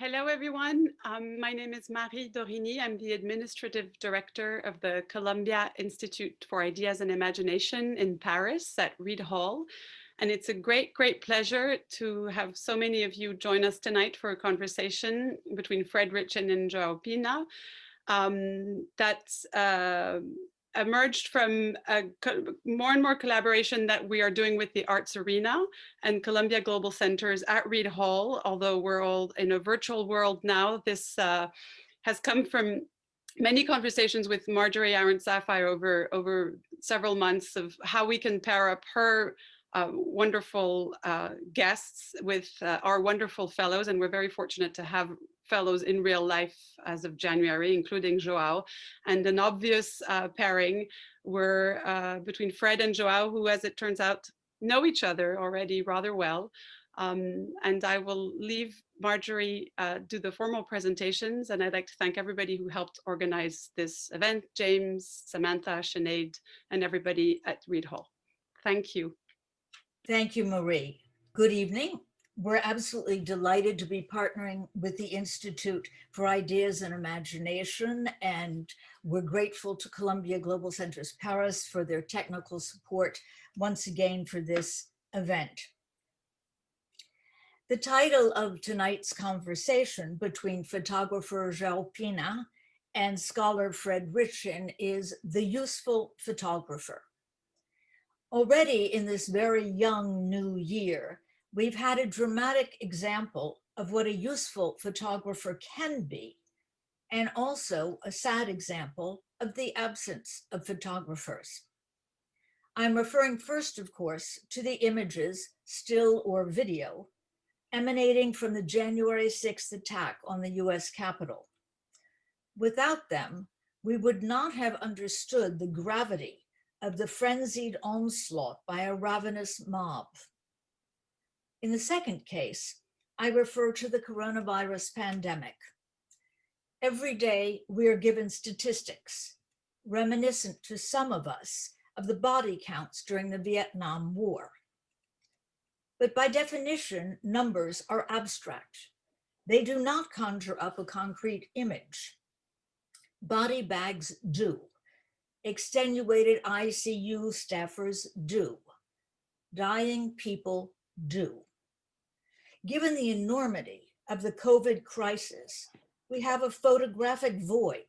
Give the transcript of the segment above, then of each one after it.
Hello, everyone. My name is Marie Dorini. I'm the Administrative Director of the Columbia Institute for Ideas and Imagination in Paris at Reed Hall. And it's a great, great pleasure to have so many of you join us tonight for a conversation between Fred Ritchin and João Pina. That's emerged from more and more collaboration that we are doing with the Arts Arena and Columbia Global Centers at Reed Hall. Although we're all in a virtual world now, this has come from many conversations with Marjorie Aaron-Sapphire over several months of how we can pair up her wonderful guests with our wonderful fellows. And we're very fortunate to have fellows in real life as of January, including João. And an obvious pairing were between Fred and João, who, as it turns out, know each other already rather well. And I will leave Marjorie do the formal presentations. And I'd like to thank everybody who helped organize this event, James, Samantha, Sinead, and everybody at Reed Hall. Thank you. Thank you, Marie. Good evening. We're absolutely delighted to be partnering with the Institute for Ideas and Imagination, and we're grateful to Columbia Global Centers Paris for their technical support once again for this event. The title of tonight's conversation between photographer João Pina and scholar Fred Ritchin is The Useful Photographer. Already in this very young new year, we've had a dramatic example of what a useful photographer can be, and also a sad example of the absence of photographers. I'm referring first, of course, to the images, still or video, emanating from the January 6th attack on the US Capitol. Without them, we would not have understood the gravity of the frenzied onslaught by a ravenous mob. In the second case, I refer to the coronavirus pandemic. Every day, we are given statistics, reminiscent to some of us of the body counts during the Vietnam War. But by definition, numbers are abstract. They do not conjure up a concrete image. Body bags do. Extenuated ICU staffers do. Dying people do. Given the enormity of the COVID crisis, we have a photographic void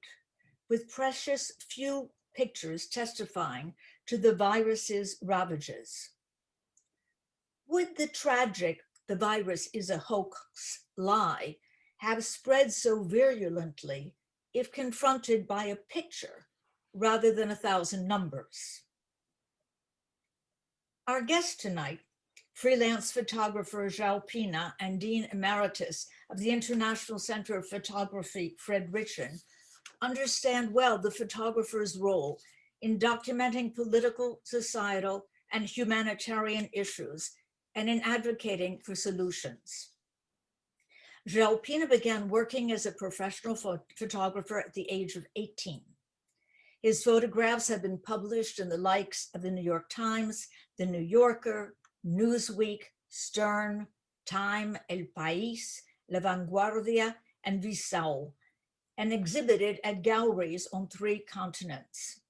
with precious few pictures testifying to the virus's ravages. Would the tragic "the virus is a hoax" lie have spread so virulently if confronted by a picture rather than 1,000 numbers? Our guest tonight, freelance photographer João Pina and Dean Emeritus of the International Center of Photography, Fred Ritchin, understand well the photographer's role in documenting political, societal, and humanitarian issues and in advocating for solutions. João Pina began working as a professional photographer at the age of 18. His photographs have been published in the likes of the New York Times, the New Yorker, Newsweek, Stern, Time, El País, La Vanguardia, and Visão, and exhibited at galleries on 3 continents.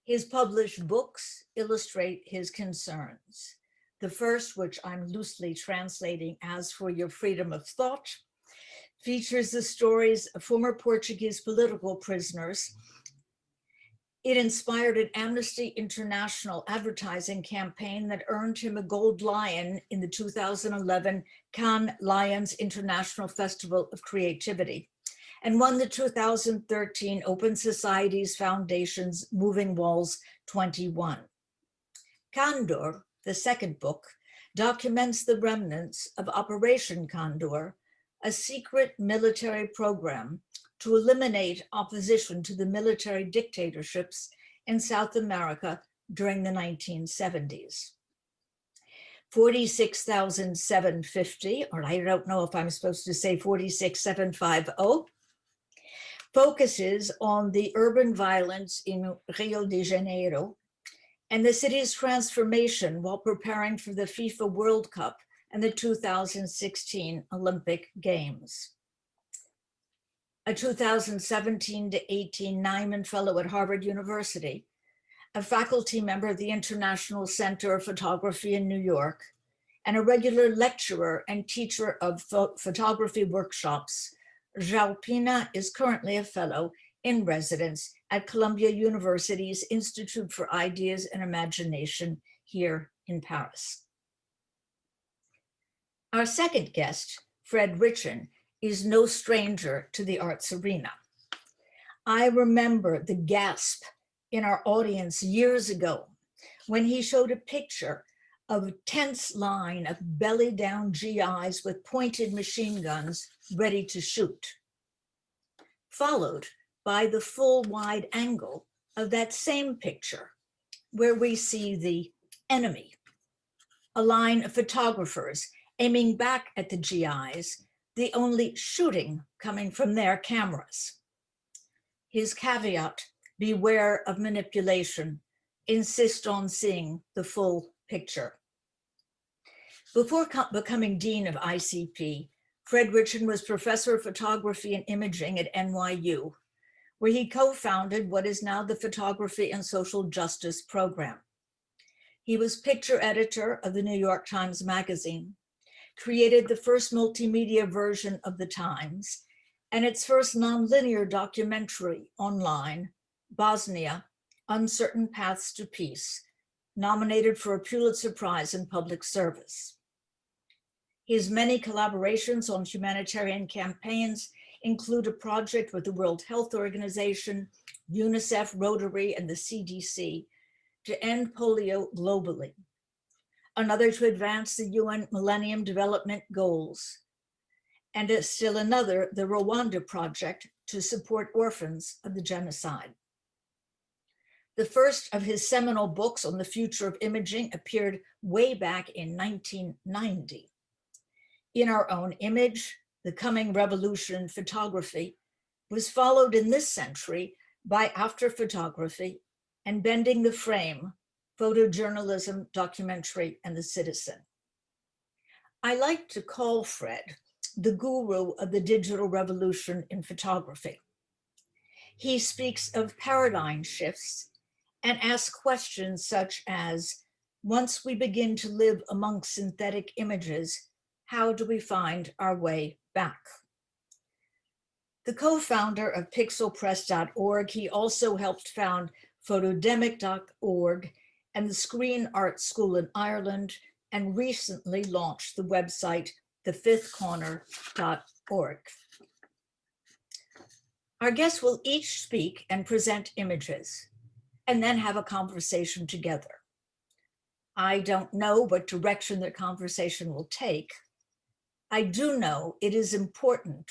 His published books illustrate his concerns. The first, which I'm loosely translating as For Your Freedom of Thought, features the stories of former Portuguese political prisoners. It inspired an Amnesty International advertising campaign that earned him a Gold Lion in the 2011 Cannes Lions International Festival of Creativity, and won the 2013 Open Societies Foundation's Moving Walls 21. Condor, the second book, documents the remnants of Operation Condor, a secret military program to eliminate opposition to the military dictatorships in South America during the 1970s. 46,750, or I don't know if I'm supposed to say 46,750, focuses on the urban violence in Rio de Janeiro and the city's transformation while preparing for the FIFA World Cup and the 2016 Olympic Games. a 2017 to 18 Nyman Fellow at Harvard University, a faculty member of the International Center of Photography in New York, and a regular lecturer and teacher of photography workshops. João Pina is currently a fellow in residence at Columbia University's Institute for Ideas and Imagination here in Paris. Our second guest, Fred Ritchin, is no stranger to the arts arena. I remember the gasp in our audience years ago when he showed a picture of a tense line of belly down GIs with pointed machine guns ready to shoot, followed by the full wide angle of that same picture where we see the enemy, a line of photographers aiming back at the GIs, the only shooting coming from their cameras. His caveat, beware of manipulation, insist on seeing the full picture. Before becoming Dean of ICP, Fred Ritchin was professor of photography and imaging at NYU, where he co-founded what is now the Photography and Social Justice Program. He was picture editor of the New York Times Magazine, created the first multimedia version of the Times, and its first nonlinear documentary online, Bosnia, Uncertain Paths to Peace, nominated for a Pulitzer Prize in Public Service. His many collaborations on humanitarian campaigns include a project with the World Health Organization, UNICEF, Rotary, and the CDC to end polio globally, another to advance the UN Millennium Development Goals, and still another, the Rwanda Project, to support orphans of the genocide. The first of his seminal books on the future of imaging appeared way back in 1990. In Our Own Image, The Coming Revolution in Photography was followed in this century by After Photography and Bending the Frame, Photojournalism, Documentary, and the Citizen. I like to call Fred the guru of the digital revolution in photography. He speaks of paradigm shifts and asks questions such as, once we begin to live among synthetic images, how do we find our way back? The co-founder of pixelpress.org, he also helped found photodemic.org and the Screen Art School in Ireland, and recently launched the website thefifthcorner.org. Our guests will each speak and present images, and then have a conversation together. I don't know what direction the conversation will take. I do know it is important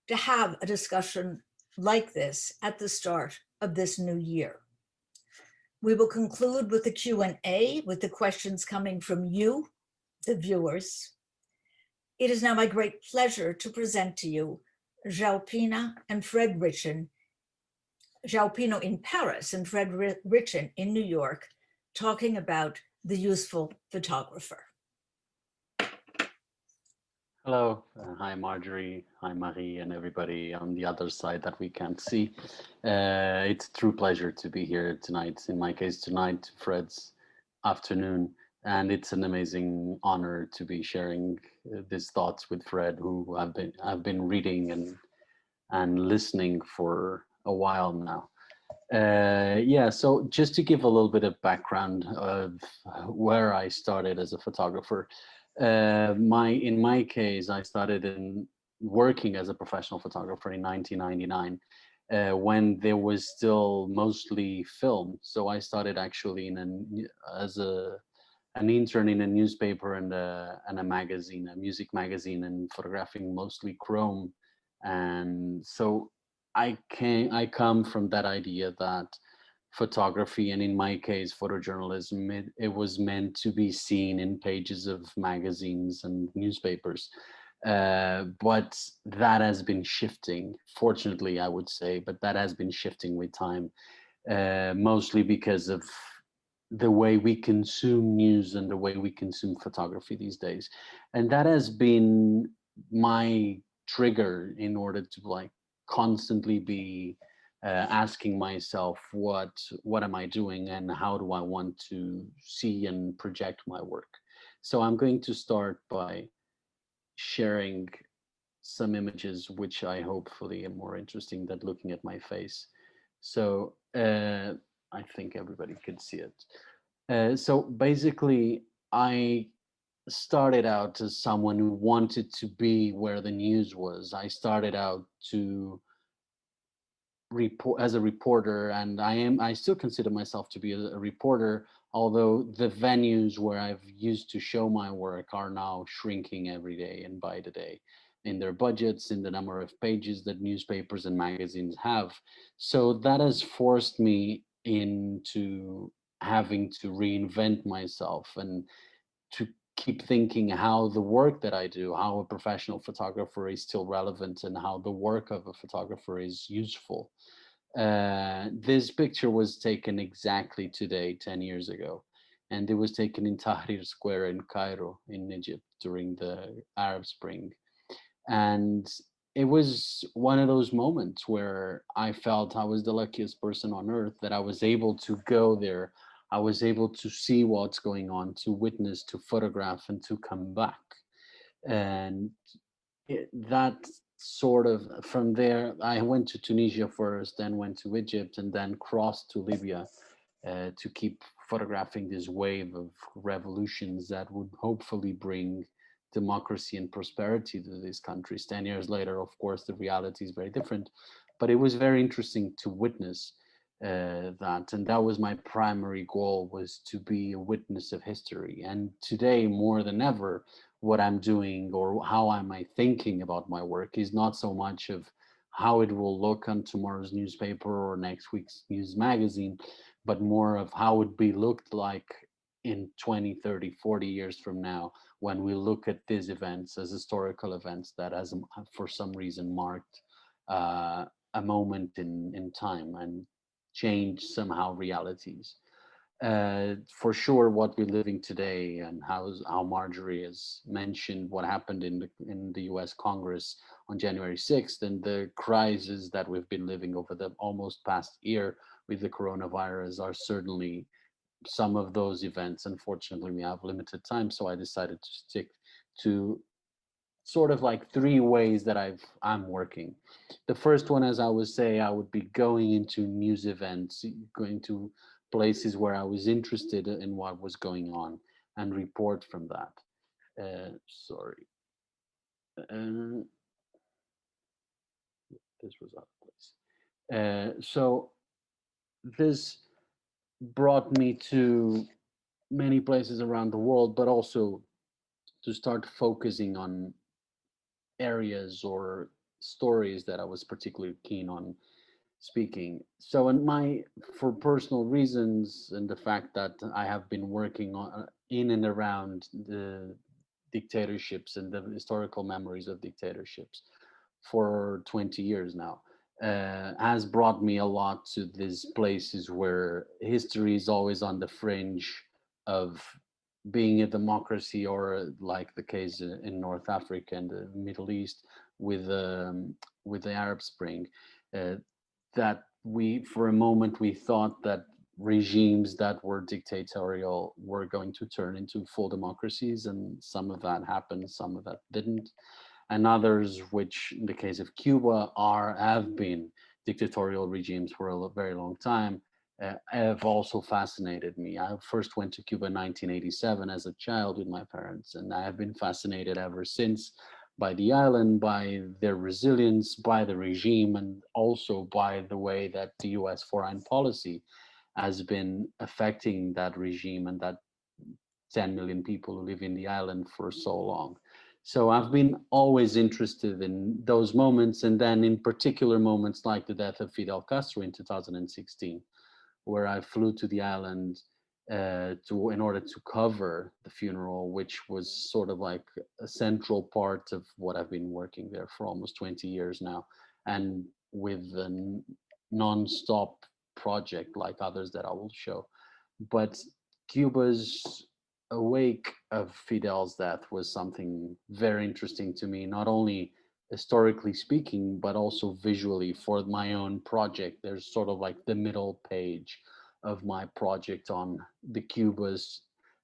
to have a discussion like this at the start of this new year. We will conclude with the Q&A with the questions coming from you, the viewers. It is now my great pleasure to present to you João Pina and Fred Ritchin, João Pina in Paris and Fred Ritchin in New York, talking about the useful photographer. Hello, hi Marjorie, hi Marie, and everybody on the other side that we can't see. It's a true pleasure to be here tonight. In my case, tonight, Fred's afternoon, and it's an amazing honor to be sharing these thoughts with Fred, who I've been reading and listening for a while now. Yeah, so just to give a little bit of background of where I started as a photographer. In my case, I started in working as a professional photographer in 1999 when there was still mostly film. So I started actually as an intern in a newspaper and a magazine, a music magazine, and photographing mostly chrome. And so I come from that idea that photography, and in my case, photojournalism, it was meant to be seen in pages of magazines and newspapers. But that has been shifting, fortunately, I would say, but that has been shifting with time, mostly because of the way we consume news and the way we consume photography these days. And that has been my trigger in order to constantly be asking myself, what am I doing and how do I want to see and project my work? So I'm going to start by sharing some images which I hopefully are more interesting than looking at my face. So I think everybody could see it. So basically, I started out as someone who wanted to be where the news was. I started out to report as a reporter, and I still consider myself to be a reporter, although the venues where I've used to show my work are now shrinking every day and by the day, in their budgets, in the number of pages that newspapers and magazines have. So that has forced me into having to reinvent myself and to keep thinking how the work that I do, how a professional photographer is still relevant, and how the work of a photographer is useful. This picture was taken exactly today, 10 years ago, and it was taken in Tahrir Square in Cairo, in Egypt, during the Arab Spring. And it was one of those moments where I felt I was the luckiest person on earth, that I was able to go there. I was able to see what's going on, to witness, to photograph, and to come back. And that sort of, from there, I went to Tunisia first, then went to Egypt, and then crossed to Libya to keep photographing this wave of revolutions that would hopefully bring democracy and prosperity to these countries. 10 years later, of course, the reality is very different, but it was very interesting to witness that. And that was my primary goal, was to be a witness of history. And today, more than ever, what I'm doing or how am I thinking about my work is not so much of how it will look on tomorrow's newspaper or next week's news magazine, but more of how it be looked like in 20, 30, 40 years from now, when we look at these events as historical events that has for some reason marked a moment in time and changed somehow realities. For sure, what we're living today, and how Marjorie has mentioned what happened in the U.S. Congress on January 6th, and the crisis that we've been living over the almost past year with the coronavirus, are certainly some of those events. Unfortunately, we have limited time, so I decided to stick to sort of like three ways that I'm working. The first one, as I would say, I would be going into news events, going to places where I was interested in what was going on, and report from that. Sorry, uh, this was out of place. So this brought me to many places around the world, but also to start focusing on areas or stories that I was particularly keen on speaking. So, for personal reasons, and the fact that I have been working on in and around the dictatorships and the historical memories of dictatorships for 20 years now, has brought me a lot to these places where history is always on the fringe of being a democracy, or like the case in North Africa and the Middle East with the Arab Spring. Uh, that for a moment, we thought that regimes that were dictatorial were going to turn into full democracies, and some of that happened, some of that didn't, and others, which in the case of Cuba have been dictatorial regimes for a very long time, have also fascinated me. I first went to Cuba in 1987 as a child with my parents, and I have been fascinated ever since by the island, by their resilience, by the regime, and also by the way that the US foreign policy has been affecting that regime and that 10 million people who live in the island for so long. So I've been always interested in those moments, and then in particular moments like the death of Fidel Castro in 2016, where I flew to the island in order to cover the funeral, which was sort of like a central part of what I've been working there for almost 20 years now, and with a non-stop project like others that I will show. But Cuba's awake of Fidel's death was something very interesting to me, not only historically speaking, but also visually for my own project. There's sort of like the middle page of my project on the Cuba's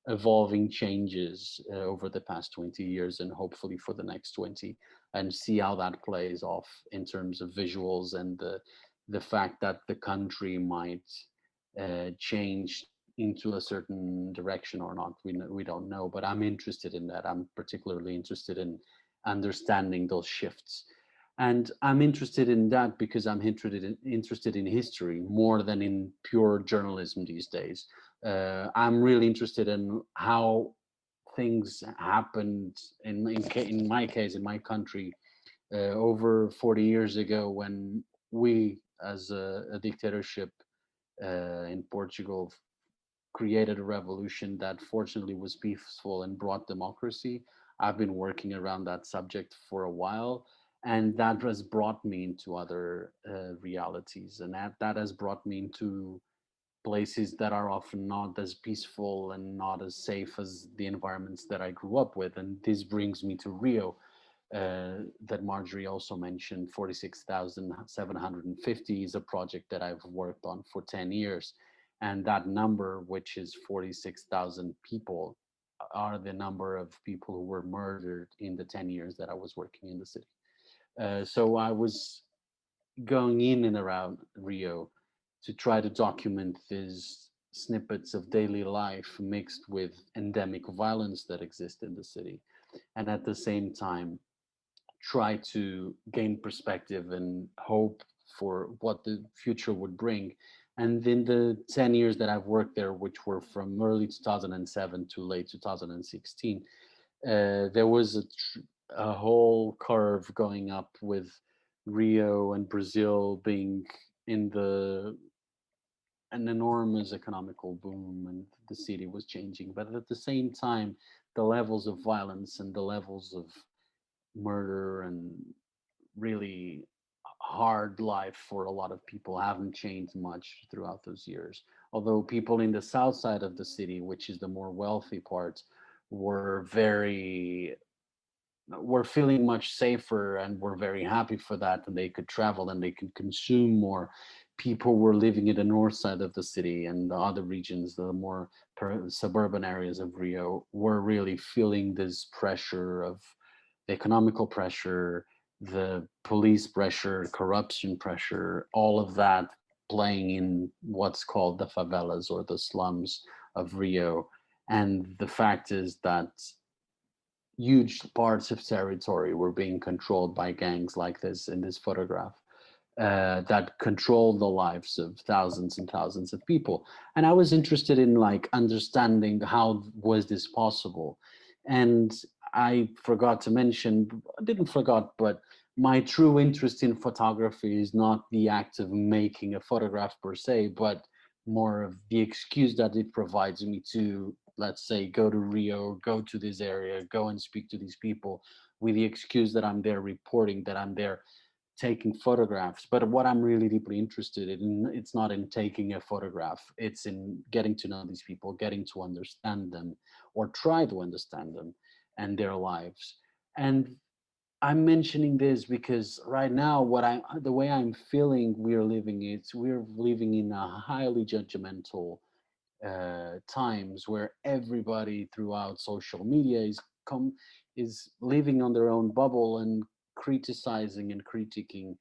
evolving changes over the past 20 years and hopefully for the next 20, and see how that plays off in terms of visuals and the fact that the country might change into a certain direction or not. We don't know, but I'm interested in that. I'm particularly interested in understanding those shifts. And I'm interested in that because I'm interested in history more than in pure journalism these days. I'm really interested in how things happened in my case, in my country, over 40 years ago, when we, as a dictatorship in Portugal, created a revolution that fortunately was peaceful and brought democracy. I've been working around that subject for a while, and that has brought me into other realities, and that has brought me into places that are often not as peaceful and not as safe as the environments that I grew up with. And this brings me to Rio, that Marjorie also mentioned. 46,750 is a project that I've worked on for 10 years. And that number, which is 46,000 people, are the number of people who were murdered in the 10 years that I was working in the city. So I was going in and around Rio to try to document these snippets of daily life mixed with endemic violence that exist in the city. And at the same time, try to gain perspective and hope for what the future would bring. And in the 10 years that I've worked there, which were from early 2007 to late 2016, there was a whole curve going up with Rio and Brazil being in an enormous economical boom, and the city was changing. But at the same time, the levels of violence and the levels of murder and really hard life for a lot of people haven't changed much throughout those years. Although people in the south side of the city, which is the more wealthy part, were very were feeling much safer and were very happy for that, and they could travel and they could consume more. People were living in the north side of the city, and the other regions, the more suburban areas of Rio, were really feeling this pressure of the economical pressure, the police pressure, corruption pressure, all of that playing in what's called the favelas or the slums of Rio. And the fact is that huge parts of territory were being controlled by gangs like this in this photograph, that control the lives of thousands and thousands of people. And I was interested in like understanding how was this possible. And I forgot to mention, I didn't forgot, but my true interest in photography is not the act of making a photograph per se, but more of the excuse that it provides me to, let's say, go to Rio, go to this area, go and speak to these people, with the excuse that I'm there reporting, that I'm there taking photographs. But what I'm really deeply interested in, it's not in taking a photograph, it's in getting to know these people, getting to understand them, or try to understand them and their lives. And I'm mentioning this because right now, the way I'm feeling we're living in a highly judgmental times, where everybody throughout social media is living on their own bubble and criticizing and critiquing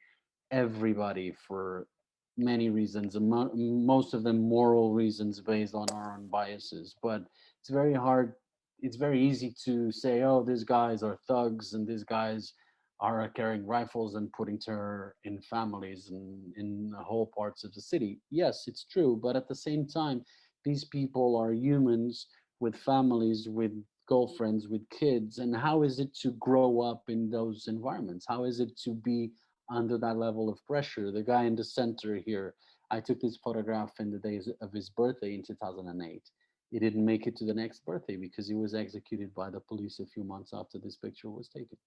everybody for many reasons, and most of them moral reasons based on our own biases. But it's very hard, it's very easy to say, oh, these guys are thugs and these guys are carrying rifles and putting terror in families and in whole parts of the city. Yes, it's true, but at the same time, these people are humans with families, with girlfriends, with kids. And how is it to grow up in those environments? How is it to be under that level of pressure? The guy in the center here, I took this photograph in the days of his birthday in 2008. He didn't make it to the next birthday because he was executed by the police a few months after this picture was taken.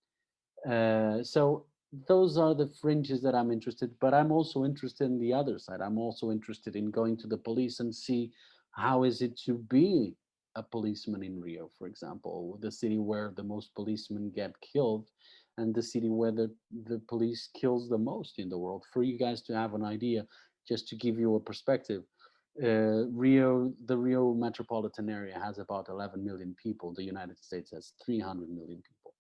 So those are the fringes that I'm interested, but I'm also interested in the other side. I'm also interested in going to the police and see how is it to be a policeman in Rio, for example, the city where the most policemen get killed. and the city where the police kills the most in the world. For you guys to have an idea, just to give you a perspective, the Rio metropolitan area has about 11 million people. The United States has 300 million people.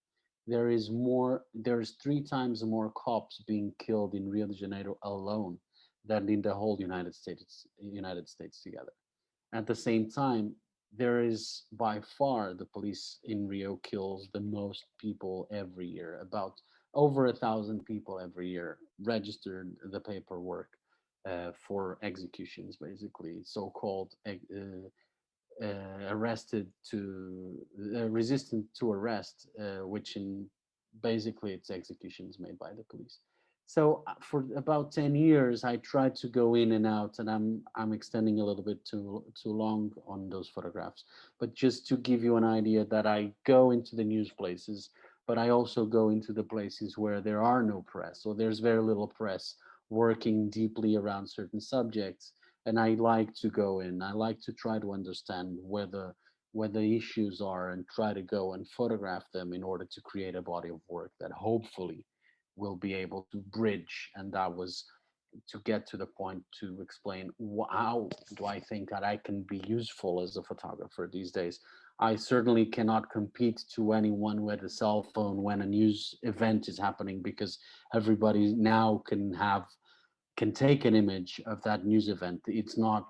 There's 3 times more cops being killed in Rio de Janeiro alone than in the whole United States together. At the same time, there is by far the police in Rio kills the most people every year. About over 1,000 people every year registered the paperwork for executions, basically so-called arrested to resistant to arrest, which in basically it's executions made by the police. So for about 10 years, I tried to go in and out, and I'm extending a little bit too long on those photographs. But just to give you an idea that I go into the news places, but I also go into the places where there are no press, or there's very little press working deeply around certain subjects, and I like to go in. I like to try to understand where the issues are and try to go and photograph them in order to create a body of work that hopefully will be able to bridge. And that was to get to the point to explain how do I think that I can be useful as a photographer these days. I certainly cannot compete to anyone with a cell phone when a news event is happening, because everybody now can take an image of that news event. It's not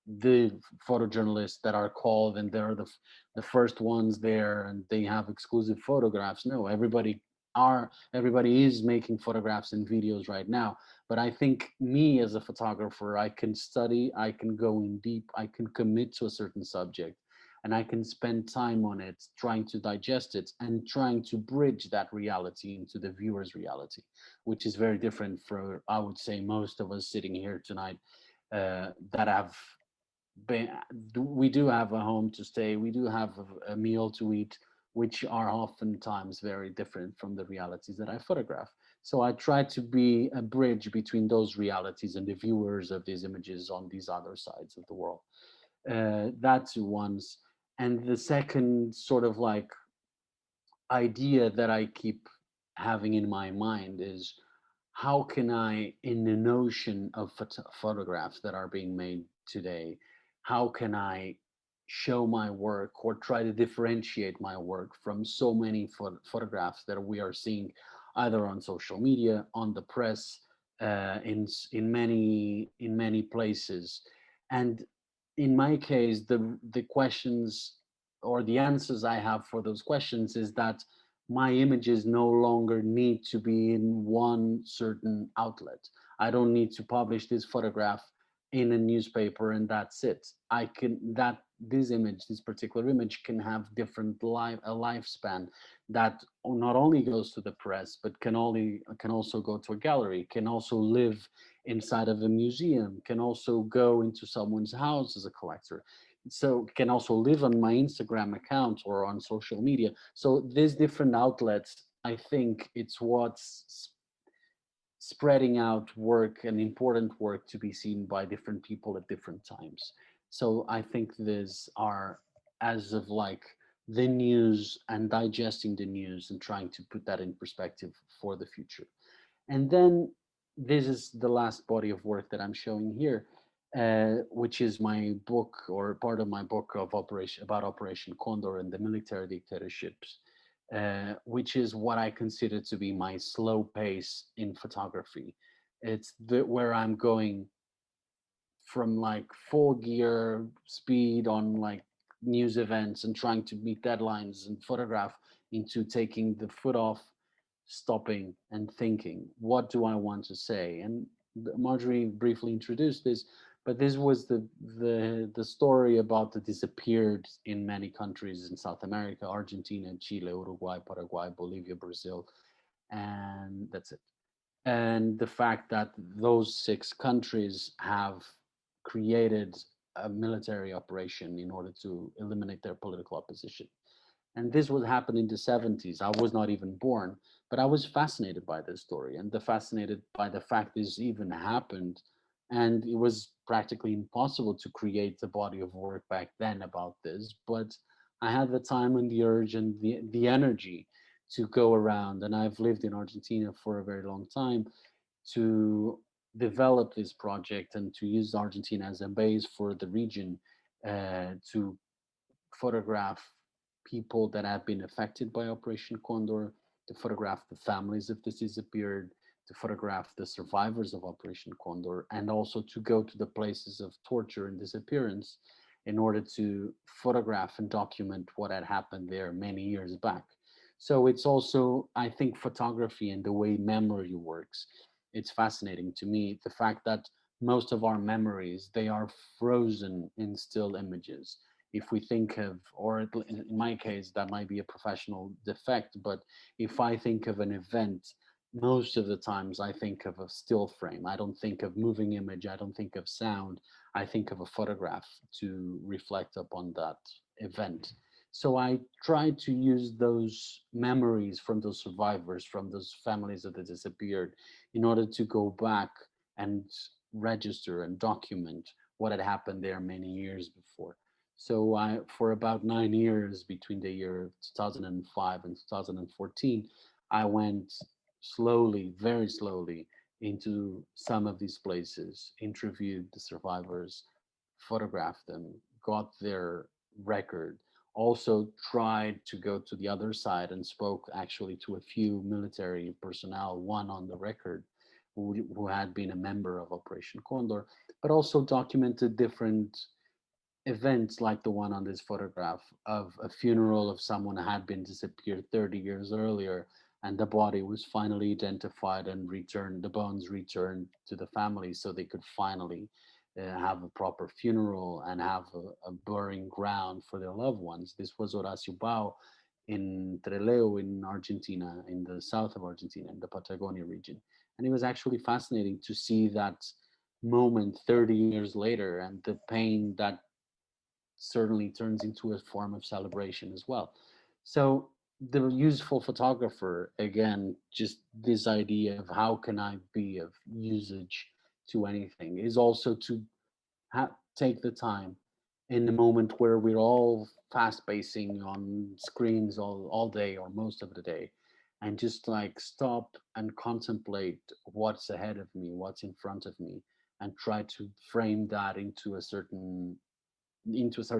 the photojournalists that are called and they're the first ones there and they have exclusive photographs. No, everybody is making photographs and videos right now. But I think me as a photographer, I can study, I can go in deep, I can commit to a certain subject, and I can spend time on it, trying to digest it and trying to bridge that reality into the viewer's reality, which is very different for, I would say, most of us sitting here tonight that have been, we do have a home to stay, we do have a meal to eat, which are oftentimes very different from the realities that I photograph. So I try to be a bridge between those realities and the viewers of these images on these other sides of the world. That's one's. And the second sort of like idea that I keep having in my mind is, how can I, in the notion of photographs that are being made today, how can I show my work or try to differentiate my work from so many photographs that we are seeing either on social media, on the press, in many places. And in my case, the questions or the answers I have for those questions is that my images no longer need to be in one certain outlet. I don't need to publish this photograph in a newspaper and that's it. I can, that this image, this particular image can have different a lifespan that not only goes to the press, but can also go to a gallery, can also live inside of a museum, can also go into someone's house as a collector. So can also live on my Instagram account or on social media. So these different outlets, I think it's what's spreading out work and important work to be seen by different people at different times. So I think these are, as of like the news and digesting the news and trying to put that in perspective for the future. And then this is the last body of work that I'm showing here, which is my book, or part of my book of Operation Condor and the military dictatorships, which is what I consider to be my slow pace in photography. It's where I'm going from like full gear speed on like news events and trying to meet deadlines and photograph, into taking the foot off, stopping and thinking, what do I want to say? And Marjorie briefly introduced this, but this was the story about the disappeared in many countries in South America: Argentina, Chile, Uruguay, Paraguay, Bolivia, Brazil, and that's it. And the fact that those 6 countries have created a military operation in order to eliminate their political opposition. And this would happen in the 70s. I was not even born, but I was fascinated by this story and fascinated by the fact this even happened. And it was practically impossible to create a body of work back then about this, but I had the time and the urge and the energy to go around, and I've lived in Argentina for a very long time, to develop this project and to use Argentina as a base for the region, to photograph people that have been affected by Operation Condor, to photograph the families of the disappeared, to photograph the survivors of Operation Condor, and also to go to the places of torture and disappearance in order to photograph and document what had happened there many years back. So it's also, I think, photography and the way memory works. It's fascinating to me, the fact that most of our memories, they are frozen in still images. If we think of, or in my case, that might be a professional defect, but if I think of an event, most of the times I think of a still frame. I don't think of moving image. I don't think of sound. I think of a photograph to reflect upon that event. So I try to use those memories from those survivors, from those families that have disappeared, in order to go back and register and document what had happened there many years before. So for about 9 years, between the year 2005 and 2014, I went slowly, very slowly, into some of these places, interviewed the survivors, photographed them, got their record, also tried to go to the other side and spoke actually to a few military personnel, one on the record, who had been a member of Operation Condor, but also documented different events like the one on this photograph of a funeral of someone who had been disappeared 30 years earlier, and the body was finally identified and returned, the bones returned to the family so they could finally have a proper funeral and have a burying ground for their loved ones. This was Horacio Bao in Trelew in Argentina, in the south of Argentina, in the Patagonia region. And it was actually fascinating to see that moment 30 years later, and the pain that certainly turns into a form of celebration as well. So the useful photographer, again, just this idea of how can I be of usage to anything, is also to take the time in the moment where we're all fast pacing on screens all day or most of the day, and just like stop and contemplate what's ahead of me, what's in front of me, and try to frame that into a certain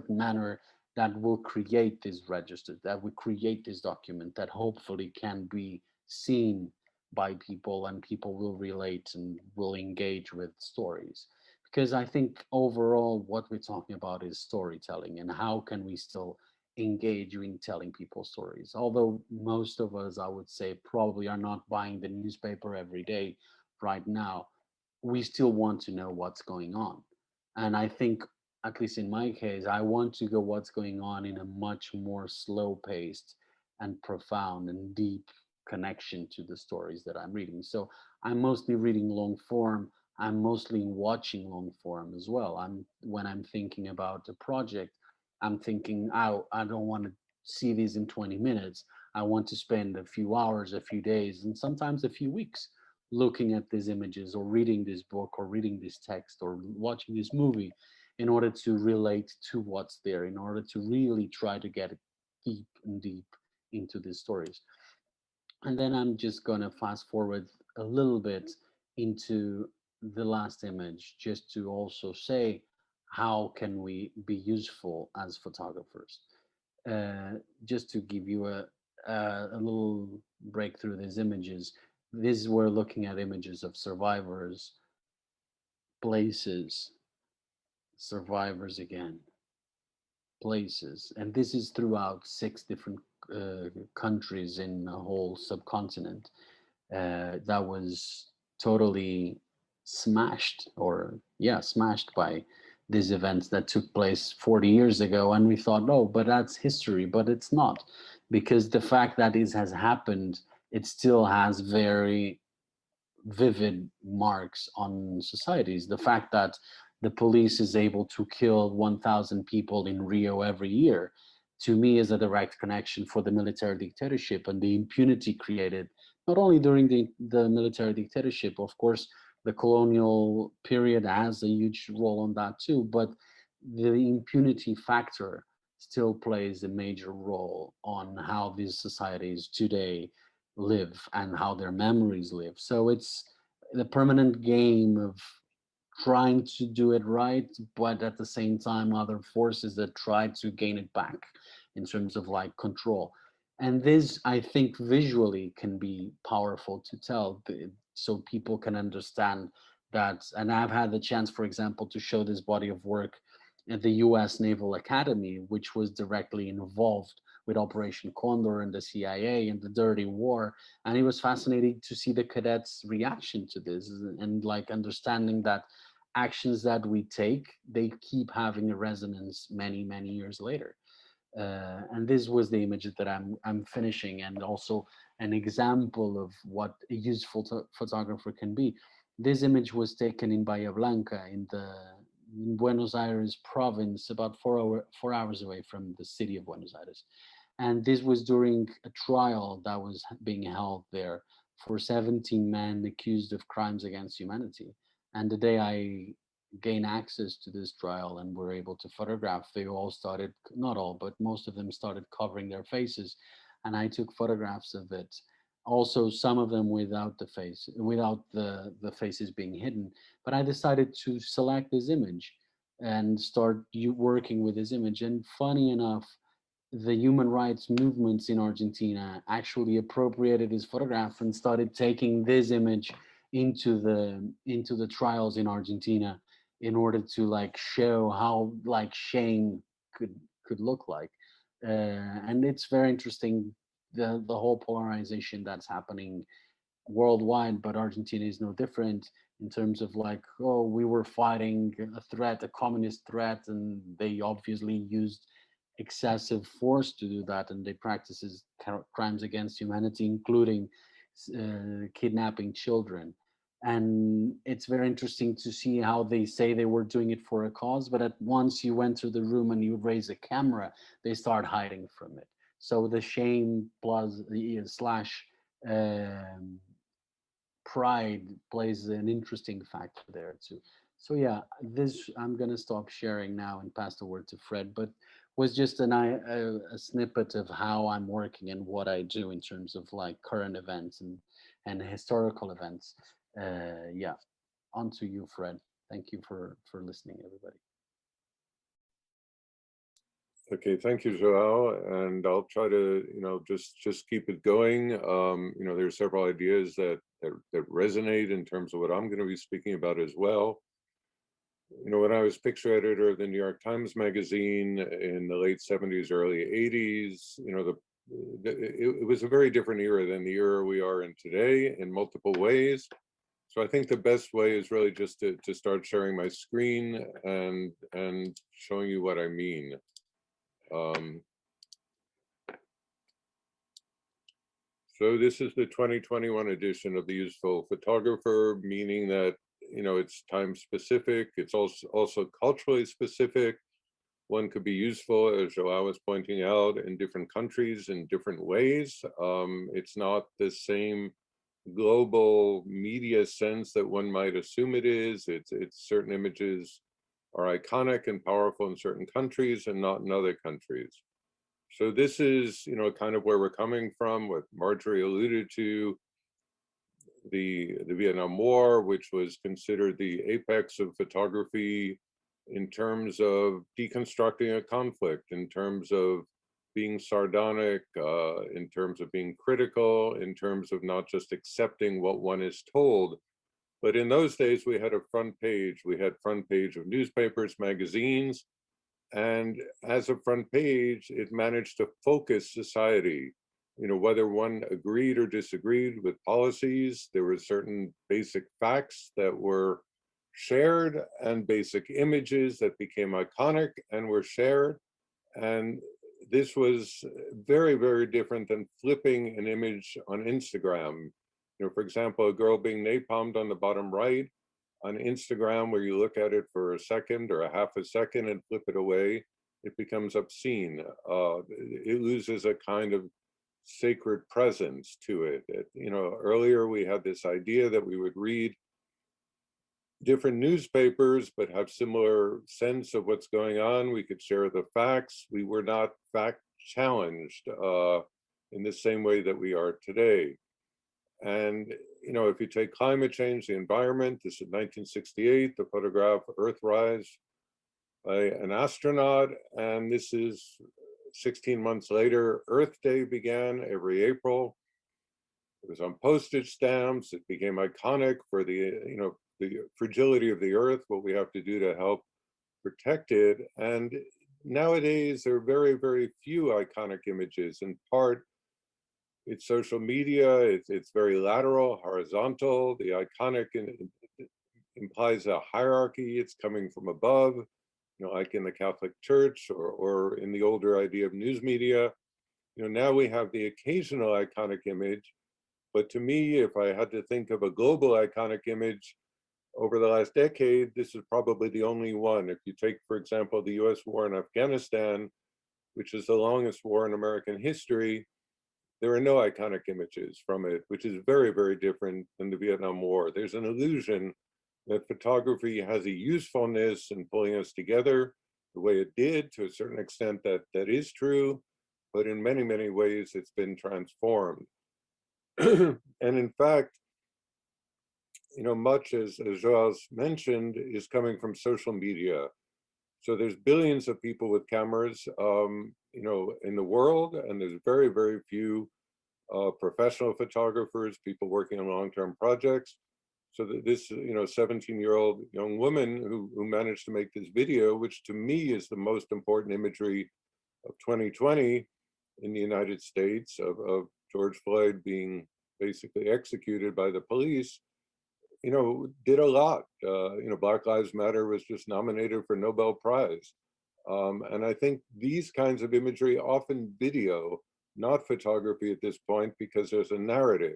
manner that will create this register, that will create this document that hopefully can be seen by people, and people will relate and will engage with stories. Because I think overall what we're talking about is storytelling, and how can we still engage in telling people stories. Although most of us, I would say, probably are not buying the newspaper every day right now, we still want to know what's going on. And I think, at least in my case, I want to go what's going on in a much more slow paced and profound and deep connection to the stories that I'm reading. So I'm mostly reading long form. I'm mostly watching long form as well. When I'm thinking about a project, I'm thinking, oh, I don't want to see these in 20 minutes. I want to spend a few hours, a few days, and sometimes a few weeks looking at these images, or reading this book, or reading this text, or watching this movie, in order to relate to what's there, in order to really try to get deep and deep into these stories. And then I'm just going to fast forward a little bit into the last image, just to also say how can we be useful as photographers. Just to give you a little break through these images, this we're looking at images of survivors, places, survivors again, places, and this is throughout 6 different countries in a whole subcontinent that was totally smashed, or yeah, smashed by these events that took place 40 years ago. And we thought, oh, but that's history, but it's not, because the fact that this has happened, it still has very vivid marks on societies. The fact that the police is able to kill 1,000 people in Rio every year, to me, is a direct connection for the military dictatorship and the impunity created, not only during the military dictatorship, of course, the colonial period has a huge role on that too, but the impunity factor still plays a major role on how these societies today live and how their memories live. So it's the permanent game of trying to do it right, but at the same time, other forces that try to gain it back in terms of like control. And this, I think, visually can be powerful to tell, so people can understand that. And I've had the chance, for example, to show this body of work at the US Naval Academy, which was directly involved with Operation Condor and the CIA and the Dirty War. And it was fascinating to see the cadets' reaction to this, and like understanding that actions that we take, they keep having a resonance many, many years later. And this was the image that I'm finishing, and also an example of what a useful photographer can be. This image was taken in Bahia Blanca in Buenos Aires province, about 4 hours away from the city of Buenos Aires. And this was during a trial that was being held there for 17 men accused of crimes against humanity. And the day I gained access to this trial and were able to photograph, they all started, not all, but most of them started covering their faces. And I took photographs of it. Also, some of them without the faces being hidden. But I decided to select this image and start working with this image. And funny enough, the human rights movements in Argentina actually appropriated his photograph and started taking this image into the trials in Argentina in order to like show how like shame could look like. And it's very interesting, the whole polarization that's happening worldwide, but Argentina is no different in terms of like, oh, we were fighting a threat, a communist threat, and they obviously used excessive force to do that, and they practices crimes against humanity, including kidnapping children. And it's very interesting to see how they say they were doing it for a cause, but at once you enter the room and you raise a camera, they start hiding from it. So the shame plus slash pride plays an interesting factor there too. So yeah, this I'm gonna stop sharing now and pass the word to Fred, but was just a snippet of how I'm working and what I do in terms of like current events and historical events. Yeah, on to you, Fred. Thank you for listening, everybody. Okay, thank you, João, and I'll try to, just keep it going. There's several ideas that resonate in terms of what I'm going to be speaking about as well. When I was picture editor of the New York Times Magazine in the late 70s, early 80s, it was a very different era than the era we are in today in multiple ways. So I think the best way is really just to start sharing my screen and showing you what I mean. So this is the 2021 edition of the Useful Photographer, meaning that, it's time specific. It's also culturally specific. One could be useful, as João was pointing out, in different countries in different ways. It's not the same global media sense that one might assume it is. It's certain images are iconic and powerful in certain countries and not in other countries. So this is, kind of where we're coming from, what Marjorie alluded to, the Vietnam War, which was considered the apex of photography in terms of deconstructing a conflict, in terms of being sardonic, in terms of being critical, in terms of not just accepting what one is told. But in those days, we had a front page. We had front page of newspapers, magazines, and as a front page, it managed to focus society. Whether one agreed or disagreed with policies, there were certain basic facts that were shared and basic images that became iconic and were shared. And this was very, very different than flipping an image on Instagram. For example, a girl being napalmed on the bottom right on Instagram, where you look at it for a second or a half a second and flip it away, it becomes obscene. It loses a kind of sacred presence to it. Earlier we had this idea that we would read different newspapers, but have similar sense of what's going on. We could share the facts. We were not fact challenged in the same way that we are today. And, you know, if you take climate change, the environment, this is 1968, the photograph Earthrise by an astronaut. And this is 16 months later, Earth Day began every April. It was on postage stamps. It became iconic for the, you know, the fragility of the earth, what we have to do to help protect it. And nowadays, there are very, very few iconic images. In part, it's social media, it's very lateral, horizontal. The iconic implies a hierarchy. It's coming from above, you know, like in the Catholic Church or in the older idea of news media. You know, now we have the occasional iconic image. But to me, if I had to think of a global iconic image over the last decade, this is probably the only one. If you take, for example, the US war in Afghanistan, which is the longest war in American history, there are no iconic images from it, which is very, very different than the Vietnam War. There's an illusion that photography has a usefulness in pulling us together the way it did. To a certain extent, that is true, but in many, many ways, it's been transformed. And in fact, you know, much as João mentioned, is coming from social media. So there's billions of people with cameras, you know, in the world, and there's very, very few professional photographers, people working on long-term projects. So that this, you know, 17-year-old young woman who managed to make this video, which to me is the most important imagery of 2020 in the United States, of George Floyd being basically executed by the police, you know, did a lot. You know, Black Lives Matter was just nominated for Nobel Prize. And I think these kinds of imagery, often video, not photography at this point, because there's a narrative.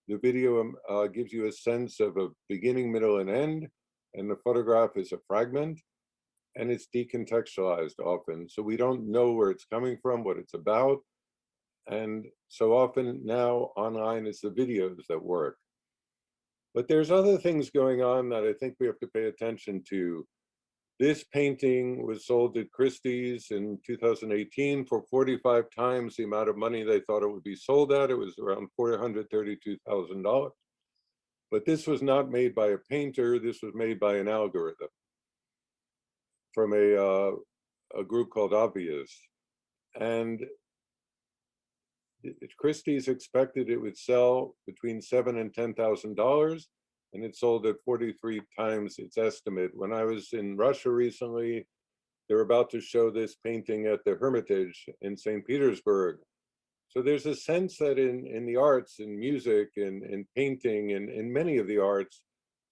The video gives you a sense of a beginning, middle, and end, and the photograph is a fragment, and it's decontextualized often. So we don't know where it's coming from, what it's about. And so often now online it's the videos that work. But there's other things going on that I think we have to pay attention to. This painting was sold at Christie's in 2018 for 45 times the amount of money they thought it would be sold at. It was around $432,000. But this was not made by a painter. This was made by an algorithm from a group called Obvious. And Christie's expected it would sell between $7,000 and $10,000, and it sold at 43 times its estimate. When I was in Russia recently, they were about to show this painting at the Hermitage in St. Petersburg. So there's a sense that in the arts, in music, in painting, in many of the arts,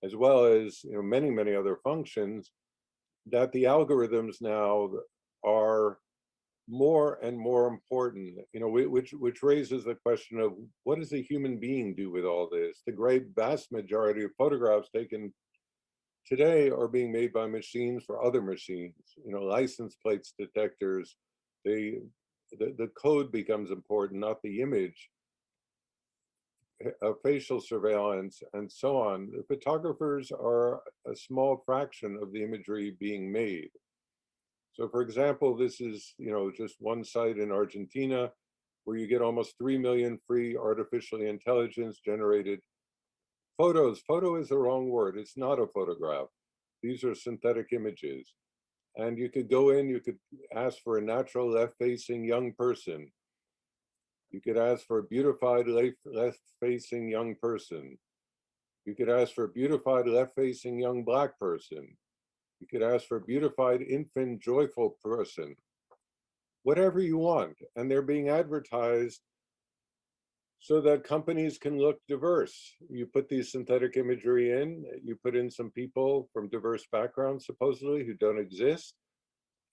as well as, you know, many, many other functions, that the algorithms now are more and more important, you know, which raises the question of what does a human being do with all this? The great vast majority of photographs taken today are being made by machines for other machines, you know, license plates detectors. The code becomes important, not the image, facial surveillance, and so on. The photographers are a small fraction of the imagery being made. So for example, this is, you know, just one site in Argentina where you get almost 3 million free artificially intelligence generated photos. Photo is the wrong word. It's not a photograph. These are synthetic images. And you could go in, you could ask for a natural left-facing young person. You could ask for a beautified left-facing young person. You could ask for a beautified left-facing young Black person. You could ask for a beautified infant, joyful person, whatever you want. And they're being advertised so that companies can look diverse. You put these synthetic imagery in, you put in some people from diverse backgrounds, supposedly, who don't exist,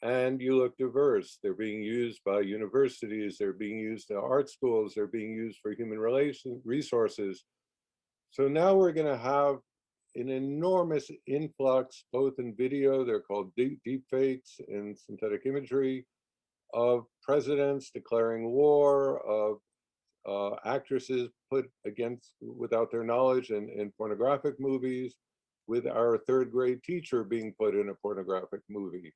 and you look diverse. They're being used by universities, they're being used at art schools, they're being used for human relations resources. So now we're gonna have an enormous influx, both in video, they're called deep fakes, in synthetic imagery, of presidents declaring war, of actresses put against, without their knowledge, in pornographic movies. with our third grade teacher being put in a pornographic movie.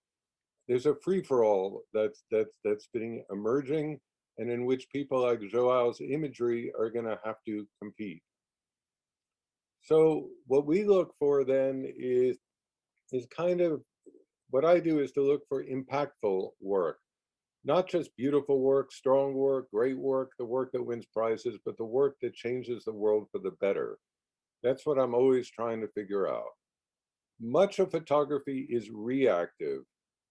There's a free-for-all that's been emerging, and in which people like Joao's imagery are going to have to compete. So what we look for then is kind of, what I do is to look for impactful work, not just beautiful work, strong work, great work, the work that wins prizes, but the work that changes the world for the better. That's what I'm always trying to figure out. Much of photography is reactive.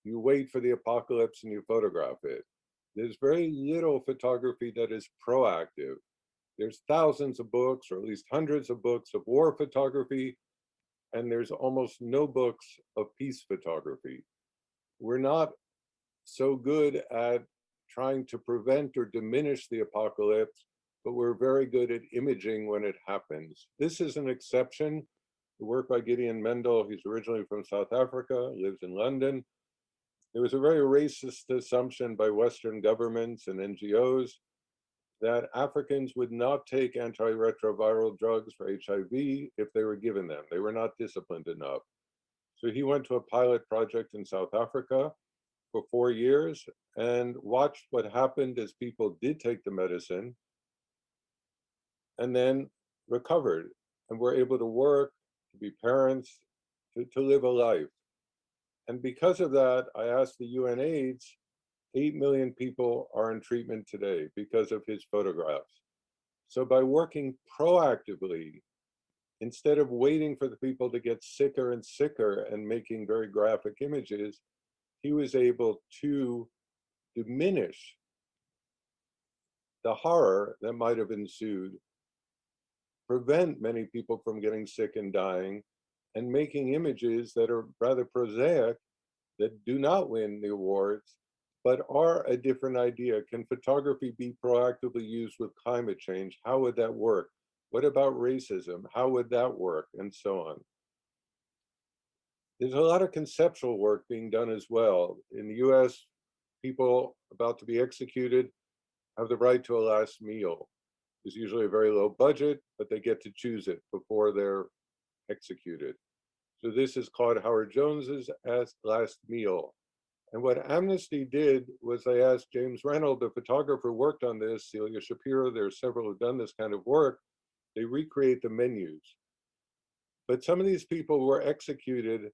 You wait for the apocalypse and you photograph it. There's very little photography that is proactive. There's thousands of books, or at least hundreds of books of war photography, and there's almost no books of peace photography. We're not so good at trying to prevent or diminish the apocalypse, but we're very good at imaging when it happens. This is an exception. The work by Gideon Mendel, he's originally from South Africa, lives in London. There was a very racist assumption by Western governments and NGOs that Africans would not take antiretroviral drugs for HIV if they were given them. They were not disciplined enough. So he went to a pilot project in South Africa for 4 years and watched what happened as people did take the medicine and then recovered and were able to work, to be parents, to live a life. And because of that, I asked the UNAIDS, 8 million people are in treatment today because of his photographs. So by working proactively, instead of waiting for the people to get sicker and sicker and making very graphic images, he was able to diminish the horror that might have ensued, prevent many people from getting sick and dying, and making images that are rather prosaic, that do not win the awards, but are a different idea. Can photography be proactively used with climate change? How would that work? What about racism? How would that work? And so on. There's a lot of conceptual work being done as well. In the US, people about to be executed have the right to a last meal. There's usually a very low budget, but they get to choose it before they're executed. So this is called Howard Jones's Last Meal. And what Amnesty did was they asked James Reynolds, the photographer who worked on this, Celia Shapiro, there are several who've done this kind of work, they recreate the menus. But some of these people were executed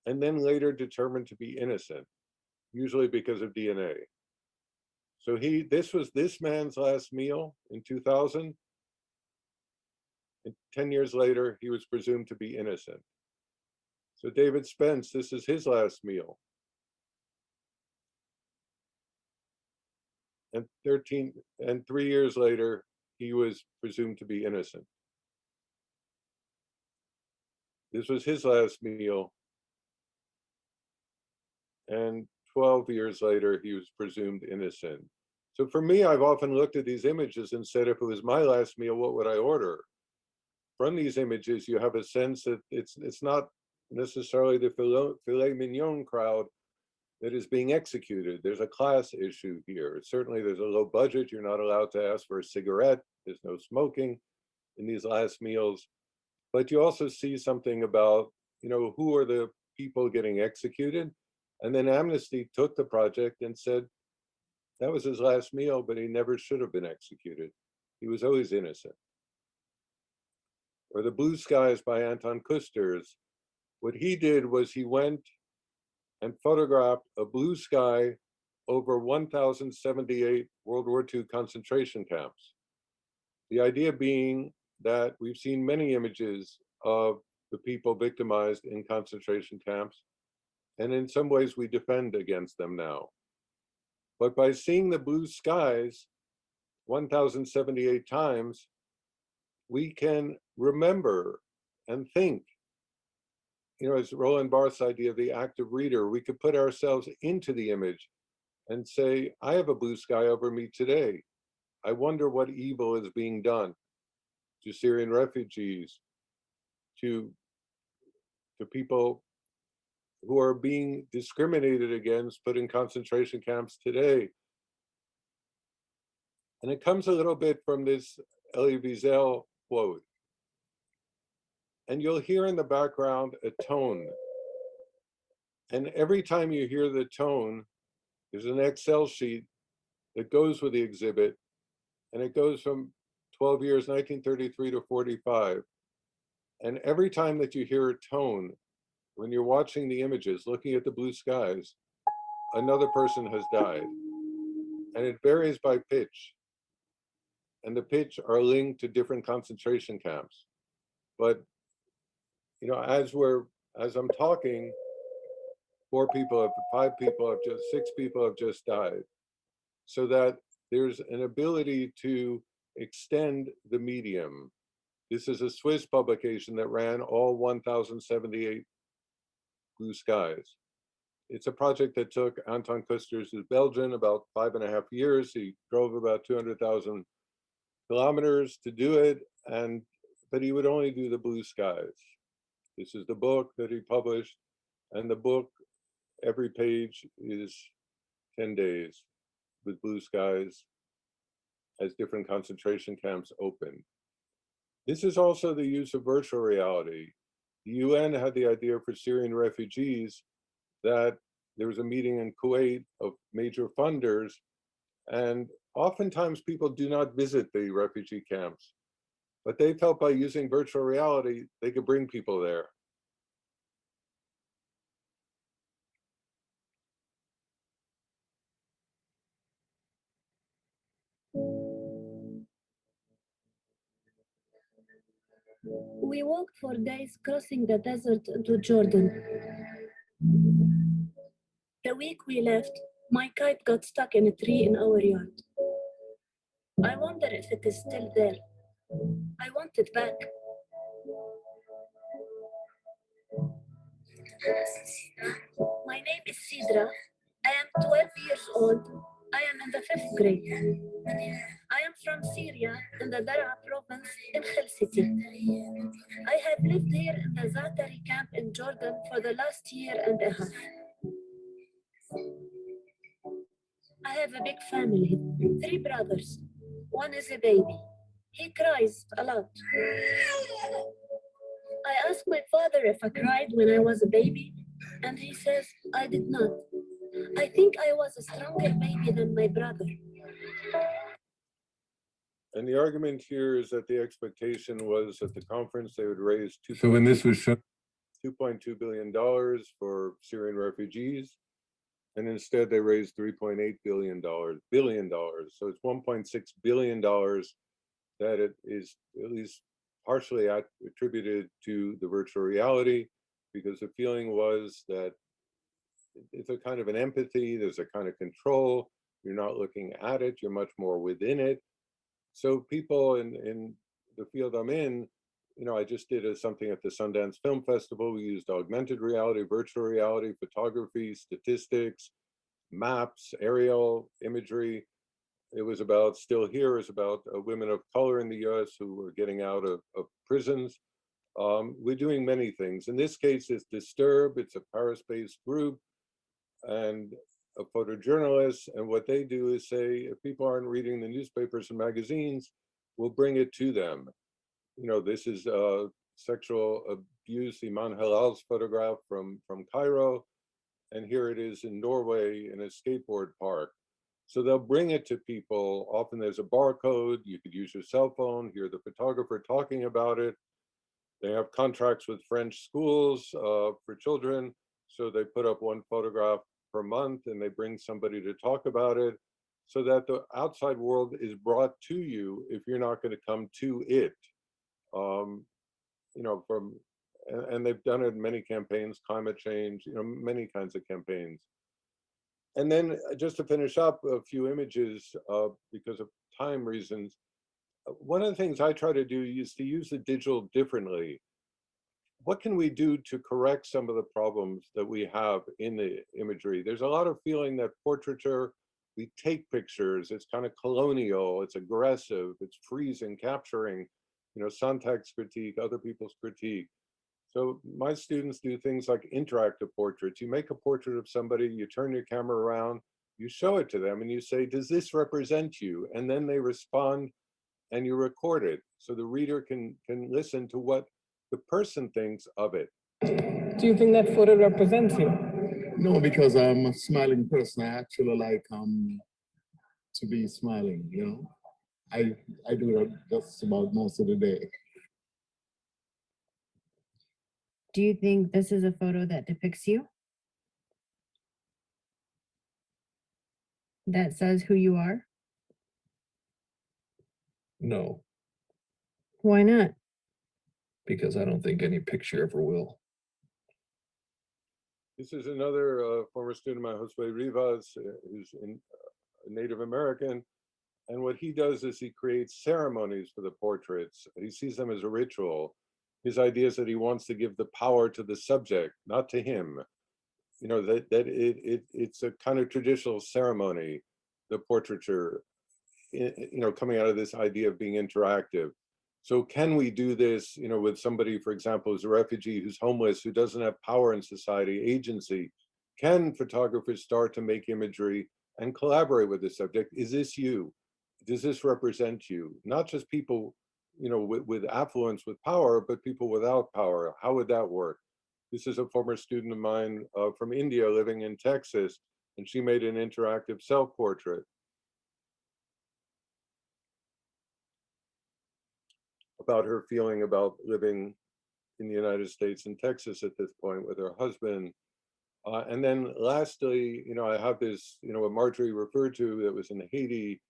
and then later determined to be innocent, usually because of DNA. So this was this man's last meal in 2000. And 10 years later, he was presumed to be innocent. So David Spence, this is his last meal. And 3 years later, he was presumed to be innocent. This was his last meal. And 12 years later, he was presumed innocent. So for me, I've often looked at these images and said, if it was my last meal, what would I order? From these images, you have a sense that it's not necessarily the filet mignon crowd that is being executed. There's a class issue here. Certainly there's a low budget. You're not allowed to ask for a cigarette. There's no smoking in these last meals. But you also see something about, who are the people getting executed? And then Amnesty took the project and said, that was his last meal, but he never should have been executed. He was always innocent. Or The Blue Skies by Anton Kusters. What he did was he went and photographed a blue sky over 1,078 World War II concentration camps. The idea being that we've seen many images of the people victimized in concentration camps, and in some ways we defend against them now. But by seeing the blue skies 1,078 times, we can remember and think, as Roland Barthes' idea of the active reader, we could put ourselves into the image and say, I have a blue sky over me today. I wonder what evil is being done to Syrian refugees, to people who are being discriminated against, put in concentration camps today. And it comes a little bit from this Elie Wiesel quote. and you'll hear in the background a tone. And every time you hear the tone, there's an Excel sheet that goes with the exhibit, and it goes from 12 years, 1933 to 45. And every time that you hear a tone, when you're watching the images, looking at the blue skies, another person has died. And it varies by pitch. And the pitch are linked to different concentration camps. But, you know, as I'm talking, 6 people have just died. So that there's an ability to extend the medium. This is a Swiss publication that ran all 1,078 blue skies. It's a project that took Anton Kusters, who's Belgian, about 5.5 years. He drove about 200,000 kilometers to do it, but he would only do the blue skies. This is the book that he published, and the book, every page is 10 days with blue skies as different concentration camps open. This is also the use of virtual reality. The UN had the idea for Syrian refugees that there was a meeting in Kuwait of major funders, and oftentimes people do not visit the refugee camps, but they felt by using virtual reality, they could bring people there. We walked for days crossing the desert into Jordan. The week we left, my kite got stuck in a tree in our yard. I wonder if it is still there. I want it back. My name is Sidra. I am 12 years old. I am in the 5th grade. I am from Syria in the Daraa province in Khel City. I have lived here in the Zaatari camp in Jordan for the last year and a half. I have a big family, 3 brothers. One is a baby. He cries a lot. I asked my father if I cried when I was a baby, and he says I did not. I think I was a stronger baby than my brother. And the argument here is that the expectation was at the conference they would raise $2.2 billion for Syrian refugees, and instead they raised $3.8 billion. So it's $1.6 billion that it is at least partially attributed to the virtual reality, because the feeling was that it's a kind of an empathy, there's a kind of control, you're not looking at it, you're much more within it. So people in the field I'm in, you know, I just did something at the Sundance Film Festival. We used augmented reality, virtual reality, photography, statistics, maps, aerial imagery. It was about Still Here, is about women of color in the US who were getting out of prisons. We're doing many things. In this case, it's Disturb. It's a Paris-based group and a photojournalist. And what they do is say, if people aren't reading the newspapers and magazines, we'll bring it to them. You know, this is sexual abuse, Iman Halal's photograph from Cairo. And here it is in Norway in a skateboard park. So they'll bring it to people. Often there's a barcode. You could use your cell phone, hear the photographer talking about it. They have contracts with French schools for children. So they put up 1 photograph per month and they bring somebody to talk about it, so that the outside world is brought to you if you're not going to come to it. You know, and they've done it in many campaigns, climate change, you know, many kinds of campaigns. And then just to finish up, a few images because of time reasons. One of the things I try to do is to use the digital differently. What can we do to correct some of the problems that we have in the imagery? There's a lot of feeling that portraiture, we take pictures, it's kind of colonial, it's aggressive, it's freezing, capturing, you know, Sontag's critique, other people's critique. So my students do things like interactive portraits. You make a portrait of somebody, you turn your camera around, you show it to them and you say, does this represent you? And then they respond and you record it. So the reader can listen to what the person thinks of it. Do you think that photo represents you? No, because I'm a smiling person. I actually like to be smiling, you know. I do that just about most of the day. Do you think this is a photo that depicts you? That says who you are? No, Why not? because I don't think any picture ever will. This is another former student of mine, Josue Rivas, who's a Native American. And what he does is he creates ceremonies for the portraits. He sees them as a ritual. His idea is that he wants to give the power to the subject, not to him. You know, that it's a kind of traditional ceremony, the portraiture, you know, coming out of this idea of being interactive. So can we do this, you know, with somebody, for example, who's a refugee, who's homeless, who doesn't have power in society, agency? Can photographers start to make imagery and collaborate with the subject? Is this you? Does this represent you? Not just people, you know, with affluence, with power, but people without power. How would that work? This is a former student of mine from India living in Texas, and she made an interactive self-portrait about her feeling about living in the United States and Texas at this point with her husband. And then lastly, you know, I have this, you know, what Marjorie referred to that was in Haiti,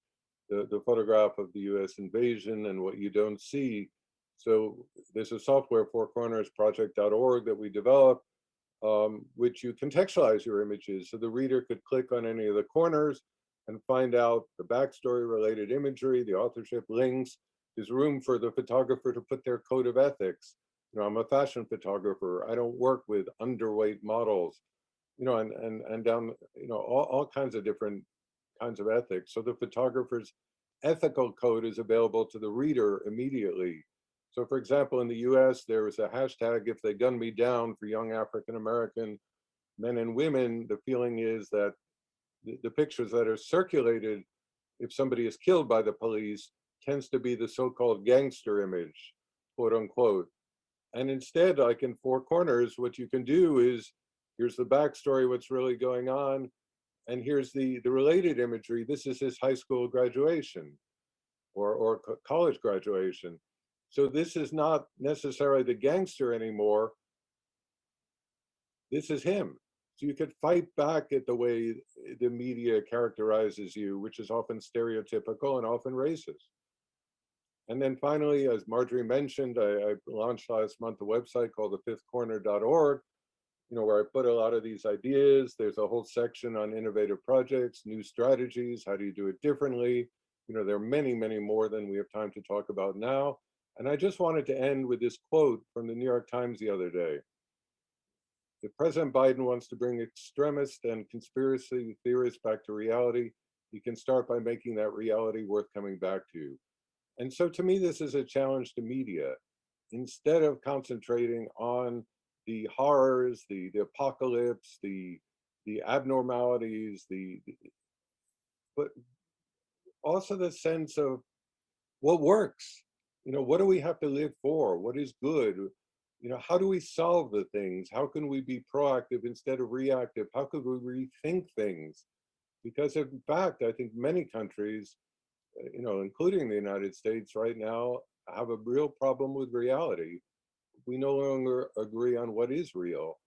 the photograph of the US invasion and what you don't see. So there's a software, fourcornersproject.org, that we developed, which you contextualize your images. So the reader could click on any of the corners and find out the backstory, related imagery, the authorship, links. There's room for the photographer to put their code of ethics. You know, I'm a fashion photographer. I don't work with underweight models, you know, and down, you know, all kinds of different kinds of ethics. So the photographer's ethical code is available to the reader immediately. So for example, in the US, there is a hashtag, if they gun me down, for young African-American men and women. The feeling is that the pictures that are circulated if somebody is killed by the police tends to be the so-called gangster image, quote unquote. And instead, like in Four Corners, what you can do is, here's the backstory, what's really going on, and here's the related imagery. This is his high school graduation or college graduation. So this is not necessarily the gangster anymore. This is him. So you could fight back at the way the media characterizes you, which is often stereotypical and often racist. And then finally, as Marjorie mentioned, I launched last month a website called thefifthcorner.org, you know, where I put a lot of these ideas. There's a whole section on innovative projects, new strategies, how do you do it differently? You know, there are many, many more than we have time to talk about now. And I just wanted to end with this quote from the New York Times the other day. If President Biden wants to bring extremists and conspiracy theorists back to reality, he can start by making that reality worth coming back to. And so to me, this is a challenge to media. Instead of concentrating on the horrors, the apocalypse, the abnormalities, but also the sense of what works. You know, what do we have to live for? What is good? You know, how do we solve the things? How can we be proactive instead of reactive? How could we rethink things? Because in fact, I think many countries, you know, including the United States right now, have a real problem with reality. We no longer agree on what is real.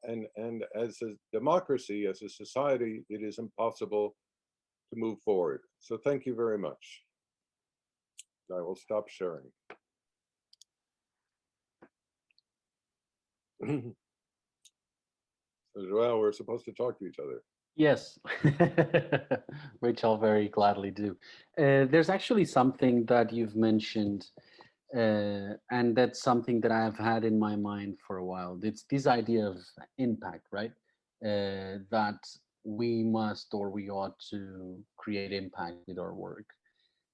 And as a democracy, as a society, it is impossible to move forward. So thank you very much. I will stop sharing. So João, we're supposed to talk to each other. Yes, which I'll very gladly do. There's actually something that you've mentioned, and that's something that I have had in my mind for a while. It's this idea of impact, right? That we must or we ought to create impact with our work.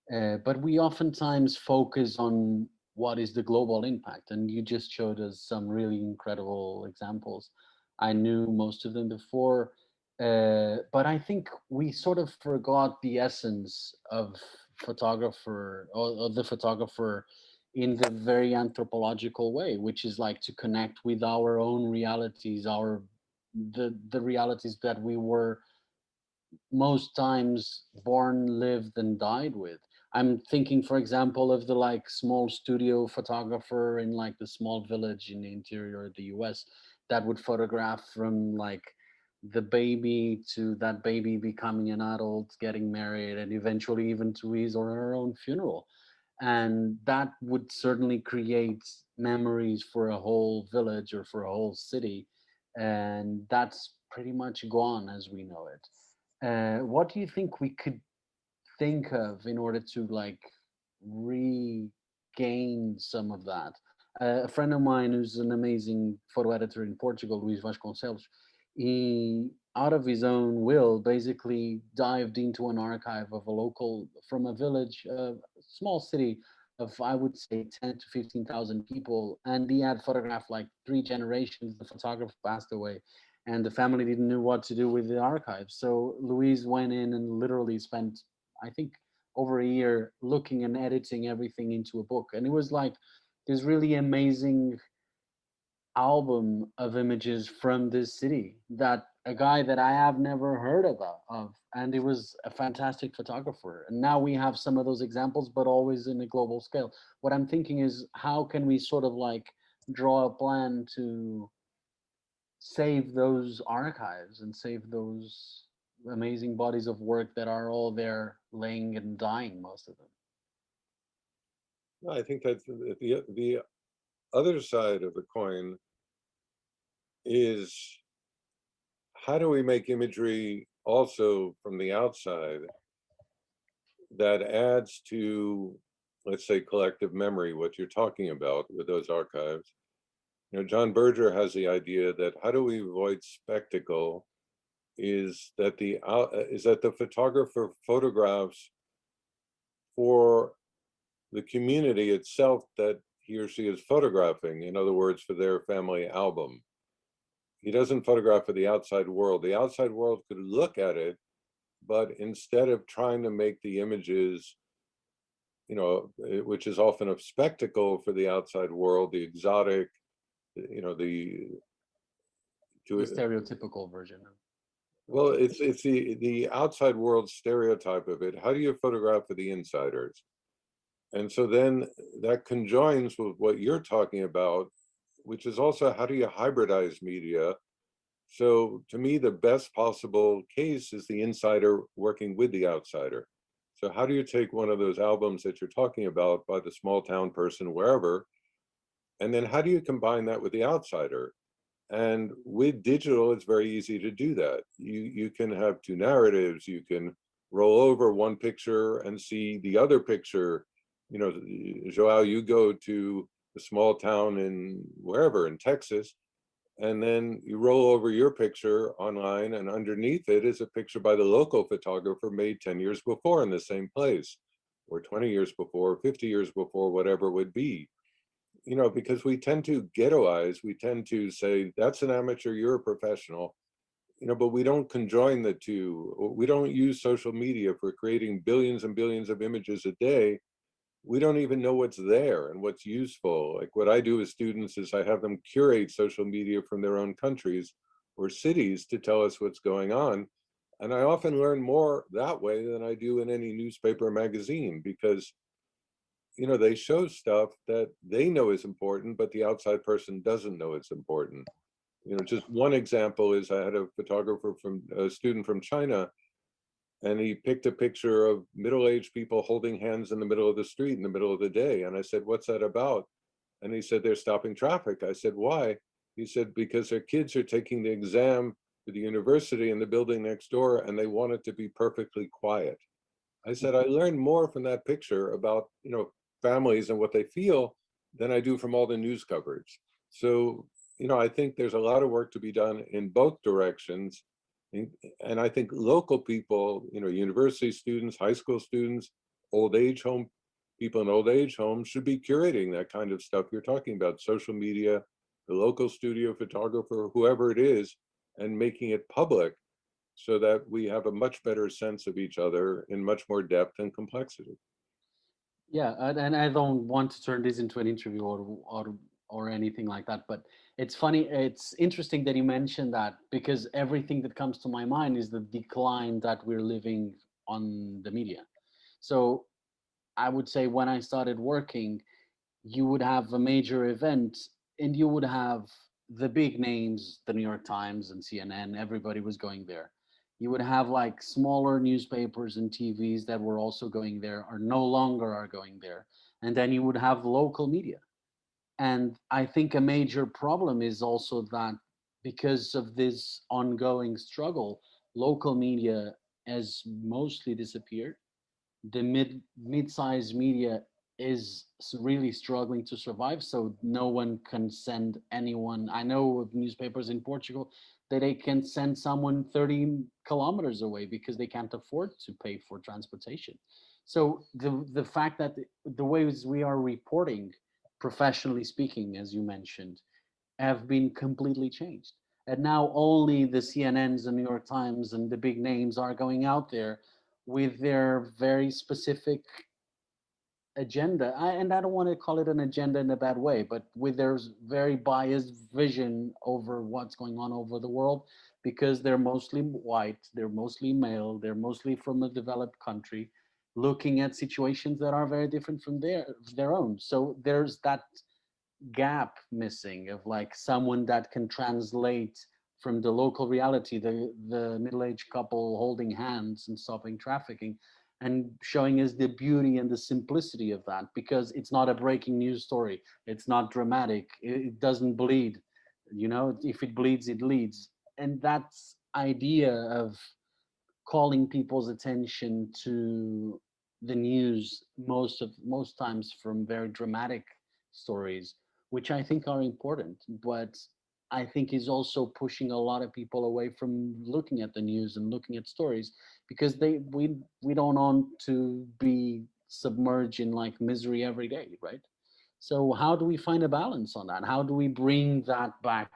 But we oftentimes focus on what is the global impact, and you just showed us some really incredible examples. I knew most of them before, but I think we sort of forgot the essence of photographer or the photographer in the very anthropological way, which is like to connect with our own realities, the realities that we were most times born, lived, and died with. I'm thinking, for example, of the like small studio photographer in like the small village in the interior of the US that would photograph from like the baby to that baby becoming an adult, getting married, and eventually even to his or her own funeral. And that would certainly create memories for a whole village or for a whole city. And that's pretty much gone as we know it. What do you think we could think of in order to like regain some of that? A friend of mine who's an amazing photo editor in Portugal, Luís Vasconcelos, he, out of his own will, basically dived into an archive of a local, from a village, a small city of, I would say, 10 to 15,000 people. And he had photographed like 3 generations. The photographer passed away and the family didn't know what to do with the archives. So Louise went in and literally spent, I think, over a year looking and editing everything into a book. And it was like this really amazing album of images from this city that a guy that I have never heard of. And he was a fantastic photographer. And now we have some of those examples, but always in a global scale. What I'm thinking is, how can we sort of like draw a plan to save those archives and save those amazing bodies of work that are all there laying and dying, most of them? No, I think that the other side of the coin is, how do we make imagery also from the outside that adds to, let's say, collective memory, what you're talking about with those archives? You know, John Berger has the idea that how do we avoid spectacle is that the photographer photographs for the community itself that he or she is photographing, in other words, for their family album. He doesn't photograph for the outside world. The outside world could look at it, but instead of trying to make the images, you know, which is often a spectacle for the outside world, the exotic, you know, The stereotypical version of. Well, it's the outside world stereotype of it. How do you photograph for the insiders? And so then that conjoins with what you're talking about, which is also, how do you hybridize media? So to me, the best possible case is the insider working with the outsider. So how do you take one of those albums that you're talking about by the small town person, wherever, and then how do you combine that with the outsider? And with digital, it's very easy to do that. You can have two narratives. You can roll over one picture and see the other picture. You know, João, you go to a small town in wherever, in Texas, and then you roll over your picture online, and underneath it is a picture by the local photographer made 10 years before in the same place, or 20 years before, 50 years before, whatever it would be. You know, because we tend to ghettoize, we tend to say, that's an amateur, you're a professional, you know, but we don't conjoin the two. We don't use social media for creating billions and billions of images a day. We don't even know what's there and what's useful. Like what I do with students is I have them curate social media from their own countries or cities to tell us what's going on. And I often learn more that way than I do in any newspaper or magazine, because you know, they show stuff that they know is important, but the outside person doesn't know it's important. You know, just one example is I had a student from China, and he picked a picture of middle-aged people holding hands in the middle of the street in the middle of the day. And I said, what's that about? And he said, they're stopping traffic. I said, why? He said, because their kids are taking the exam for the university in the building next door, and they want it to be perfectly quiet. I said, I learned more from that picture about, you know, families and what they feel than I do from all the news coverage. So, you know, I think there's a lot of work to be done in both directions. And I think local people, you know, university students, high school students, old age home, people in old age homes should be curating that kind of stuff you're talking about, social media, the local studio photographer, whoever it is, and making it public so that we have a much better sense of each other in much more depth and complexity. Yeah, and I don't want to turn this into an interview or anything like that, but it's funny, it's interesting that you mentioned that because everything that comes to my mind is the decline that we're living on the media. So I would say when I started working, you would have a major event and you would have the big names, the New York Times and CNN, everybody was going there. You would have like smaller newspapers and TVs that were also going there or no longer are going there. And then you would have local media. And I think a major problem is also that because of this ongoing struggle, local media has mostly disappeared. The mid-sized media is really struggling to survive, so no one can send anyone. I know of newspapers in Portugal that they can send someone 30 kilometers away because they can't afford to pay for transportation. So the fact that the ways we are reporting, professionally speaking, as you mentioned, have been completely changed. And now only the CNNs, the New York Times, and the big names are going out there with their very specific agenda. And I don't want to call it an agenda in a bad way, but with their very biased vision over what's going on over the world, because they're mostly white, they're mostly male, they're mostly from a developed country, looking at situations that are very different from their own. So there's that gap missing of like someone that can translate from the local reality, the middle-aged couple holding hands and stopping trafficking, and showing us the beauty and the simplicity of that, because it's not a breaking news story, it's not dramatic, it doesn't bleed, you know, if it bleeds it leads. And that's idea of calling people's attention to the news most times from very dramatic stories, which I think are important, but I think is also pushing a lot of people away from looking at the news and looking at stories, because we don't want to be submerged in like misery every day, right? So how do we find a balance on that? How do we bring that back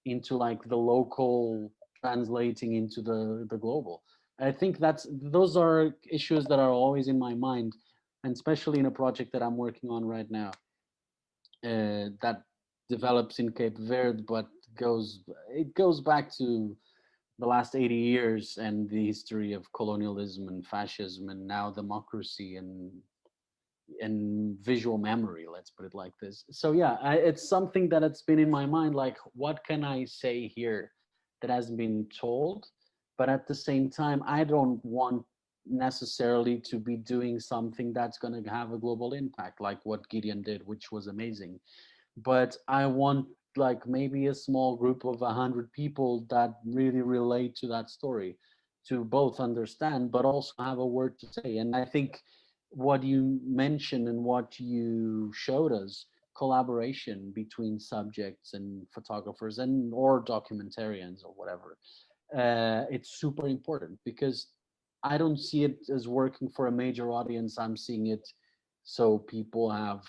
into like the local translating into the global? I think those are issues that are always in my mind, and especially in a project that I'm working on right now, that develops in Cape Verde, but goes back to the last 80 years and the history of colonialism and fascism, and now democracy and visual memory. Let's put it like this. So yeah, it's something that it's been in my mind. Like, what can I say here that hasn't been told? But at the same time, I don't want necessarily to be doing something that's going to have a global impact, like what Gideon did, which was amazing. But I want like maybe a small group of 100 people that really relate to that story, to both understand but also have a word to say. And I think what you mentioned and what you showed us, collaboration between subjects and photographers and or documentarians or whatever, it's super important, because I don't see it as working for a major audience. I'm seeing it so people have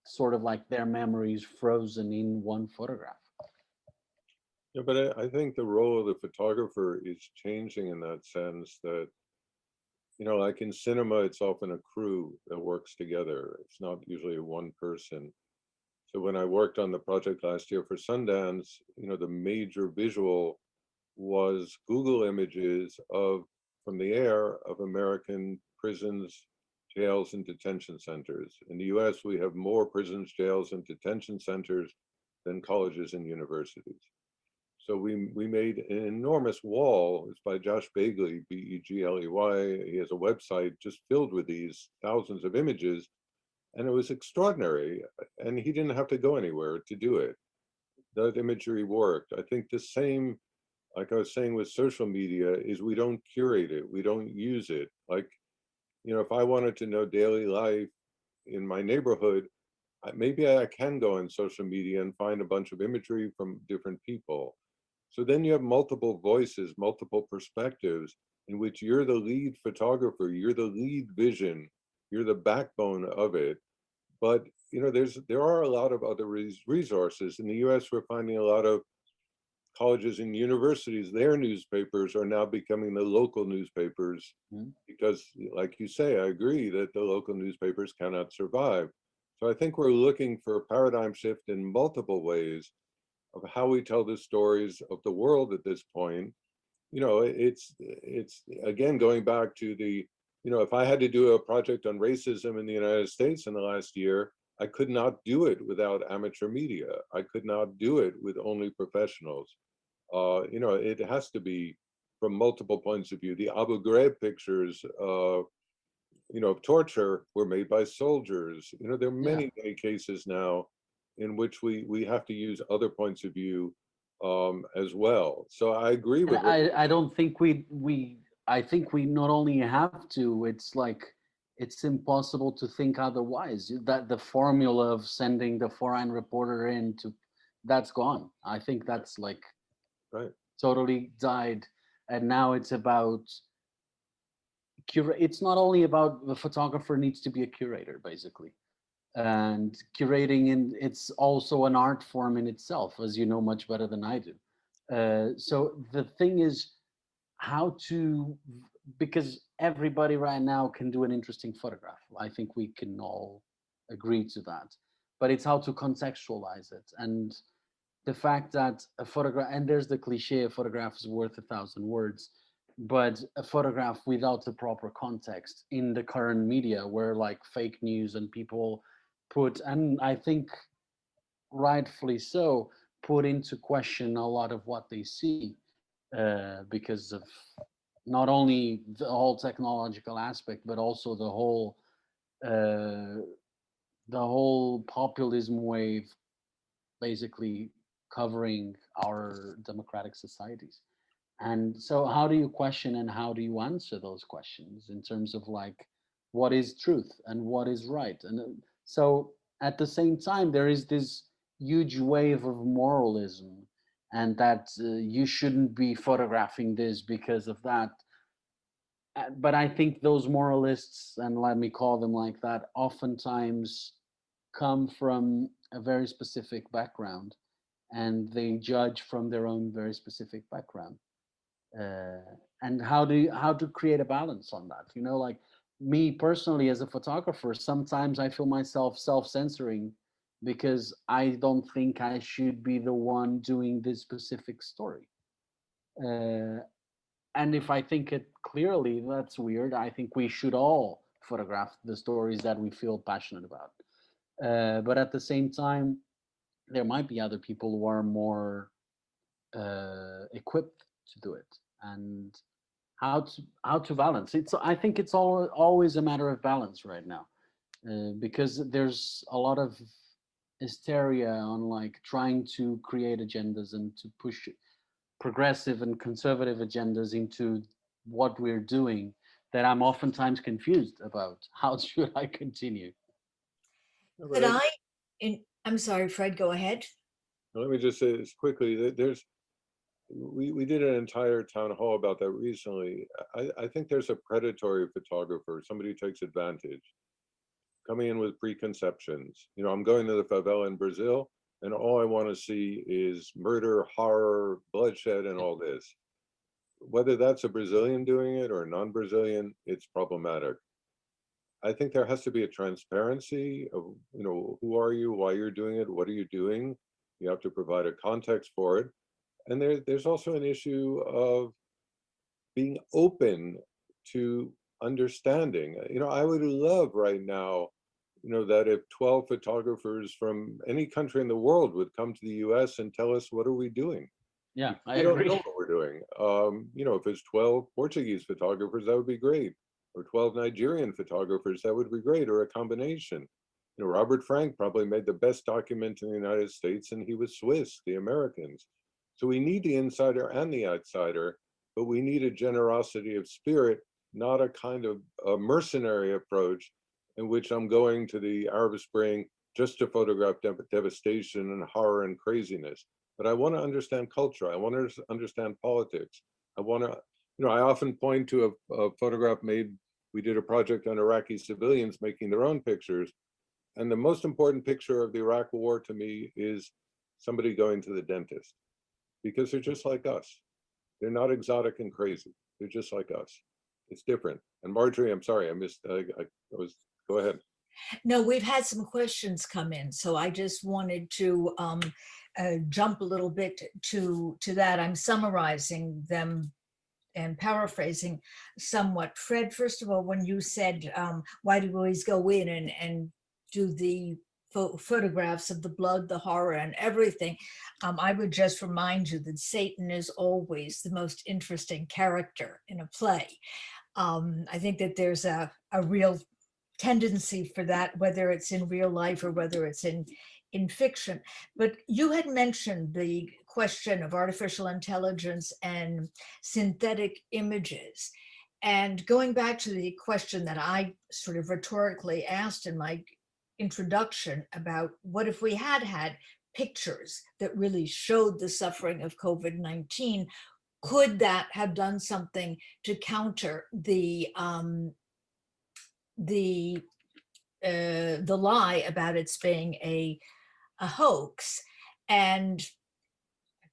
sort of like their memories frozen in one photograph. Yeah, but I think the role of the photographer is changing in that sense that, you know, like in cinema, it's often a crew that works together. It's not usually one person. So when I worked on the project last year for Sundance, you know, the major visual was Google images of from the air of American prisons, jails, and detention centers. In the US, we have more prisons, jails, and detention centers than colleges and universities. So we made an enormous wall. It's by Josh Begley, Begley. He has a website just filled with these thousands of images, and it was extraordinary. And he didn't have to go anywhere to do it. That imagery worked. I think the same, like I was saying with social media, is we don't curate it, we don't use it. Like, you know, if I wanted to know daily life in my neighborhood, maybe I can go on social media and find a bunch of imagery from different people. So then you have multiple voices, multiple perspectives in which you're the lead photographer, you're the lead vision, you're the backbone of it. But you know, there are a lot of other resources. In the US, we're finding a lot of colleges and universities, their newspapers are now becoming the local newspapers because, like you say, I agree that the local newspapers cannot survive. So I think we're looking for a paradigm shift in multiple ways of how we tell the stories of the world at this point. You know, it's again going back to the, you know, if I had to do a project on racism in the United States in the last year, I could not do it without amateur media. I could not do it with only professionals. You know, it has to be from multiple points of view. The Abu Ghraib pictures, you know, of torture were made by soldiers. You know, there are many, many cases now in which we have to use other points of view as well. So I agree with. I don't think I think we not only have to. It's like it's impossible to think otherwise. That the formula of sending the foreign reporter in to, that's gone. I think that's like totally died, and now it's about it's not only about the photographer needs to be a curator basically, and curating, and it's also an art form in itself, as you know much better than I do. So the thing is how to, because everybody right now can do an interesting photograph. I think we can all agree to that, but it's how to contextualize it. And the fact that a photograph, and there's the cliche, a photograph is worth 1,000 words, but a photograph without the proper context in the current media where like fake news and people put, and I think rightfully so, put into question a lot of what they see because of not only the whole technological aspect, but also uh, the whole populism wave basically covering our democratic societies. And so how do you question and how do you answer those questions in terms of like what is truth and what is right? And so at the same time, there is this huge wave of moralism, and that you shouldn't be photographing this because of that. But I think those moralists, and let me call them like that, oftentimes come from a very specific background, and they judge from their own very specific background. And how to create a balance on that, you know, like me personally as a photographer, sometimes I feel myself self-censoring because I don't think I should be the one doing this specific story. And if I think it clearly, that's weird. I think we should all photograph the stories that we feel passionate about. But at the same time, there might be other people who are more equipped to do it. And how to balance it's, I think it's always a matter of balance right now, because there's a lot of hysteria on like trying to create agendas and to push progressive and conservative agendas into what we're doing, that I'm oftentimes confused about how should I continue. Could I'm sorry, Fred, go ahead. Let me just say this quickly, that there's, we did an entire town hall about that recently. I think there's a predatory photographer, somebody who takes advantage, coming in with preconceptions. You know, I'm going to the favela in Brazil, and all I want to see is murder, horror, bloodshed, and all this. Whether that's a Brazilian doing it or a non-Brazilian, it's problematic. I think there has to be a transparency of, you know, who are you, why you're doing it, what are you doing? You have to provide a context for it. And there's also an issue of being open to understanding. You know, I would love right now, you know, that if 12 photographers from any country in the world would come to the US and tell us, what are we doing? Yeah, I don't agree. know what we're doing. You know, if it's 12 Portuguese photographers, that would be great. Or 12 Nigerian photographers, that would be great, or a combination. You know, Robert Frank probably made the best document in the United States, and he was Swiss, the Americans. So we need the insider and the outsider, but we need a generosity of spirit, not a kind of a mercenary approach in which I'm going to the Arab Spring just to photograph devastation and horror and craziness. But I want to understand culture. I want to understand politics. I want to, you know, I often point to a photograph made, we did a project on Iraqi civilians making their own pictures. And the most important picture of the Iraq war to me is somebody going to the dentist. because they're just like us. They're not exotic and crazy. They're just like us. It's different. And Marjorie, I'm sorry, I missed, I was, go ahead. No, we've had some questions come in, so I just wanted to jump a little bit to that. I'm summarizing them and paraphrasing somewhat. Fred, first of all, when you said, why do we always go in and do the photographs of the blood, the horror, and everything, I would just remind you that Satan is always the most interesting character in a play. I think that there's a real tendency for that, whether it's in real life or whether it's in fiction. But you had mentioned the question of artificial intelligence and synthetic images. And going back to the question that I sort of rhetorically asked in my introduction about what if we had had pictures that really showed the suffering of COVID-19, could that have done something to counter the lie about its being a hoax? And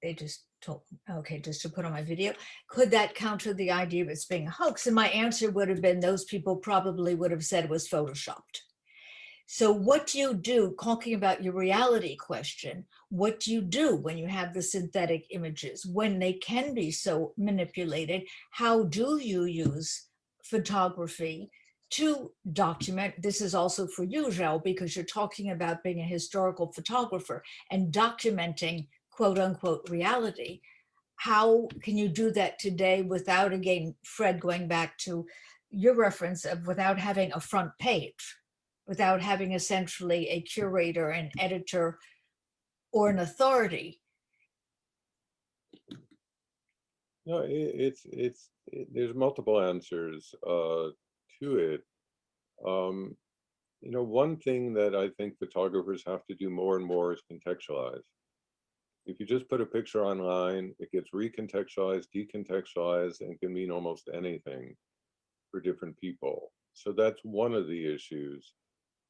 they just told, okay, just to put on my video, could that counter the idea of its being a hoax? And my answer would have been, those people probably would have said it was photoshopped. So what do you do, talking about your reality question, what do you do when you have the synthetic images, when they can be so manipulated? How do you use photography to document? This is also for you, João, because you're talking about being a historical photographer and documenting quote unquote reality. How can you do that today without, again, Fred, going back to your reference of without having a front page, without having essentially a curator, an editor, or an authority? No, there's multiple answers to it. You know, one thing that I think photographers have to do more and more is contextualize. If you just put a picture online, it gets recontextualized, decontextualized, and can mean almost anything for different people. So that's one of the issues.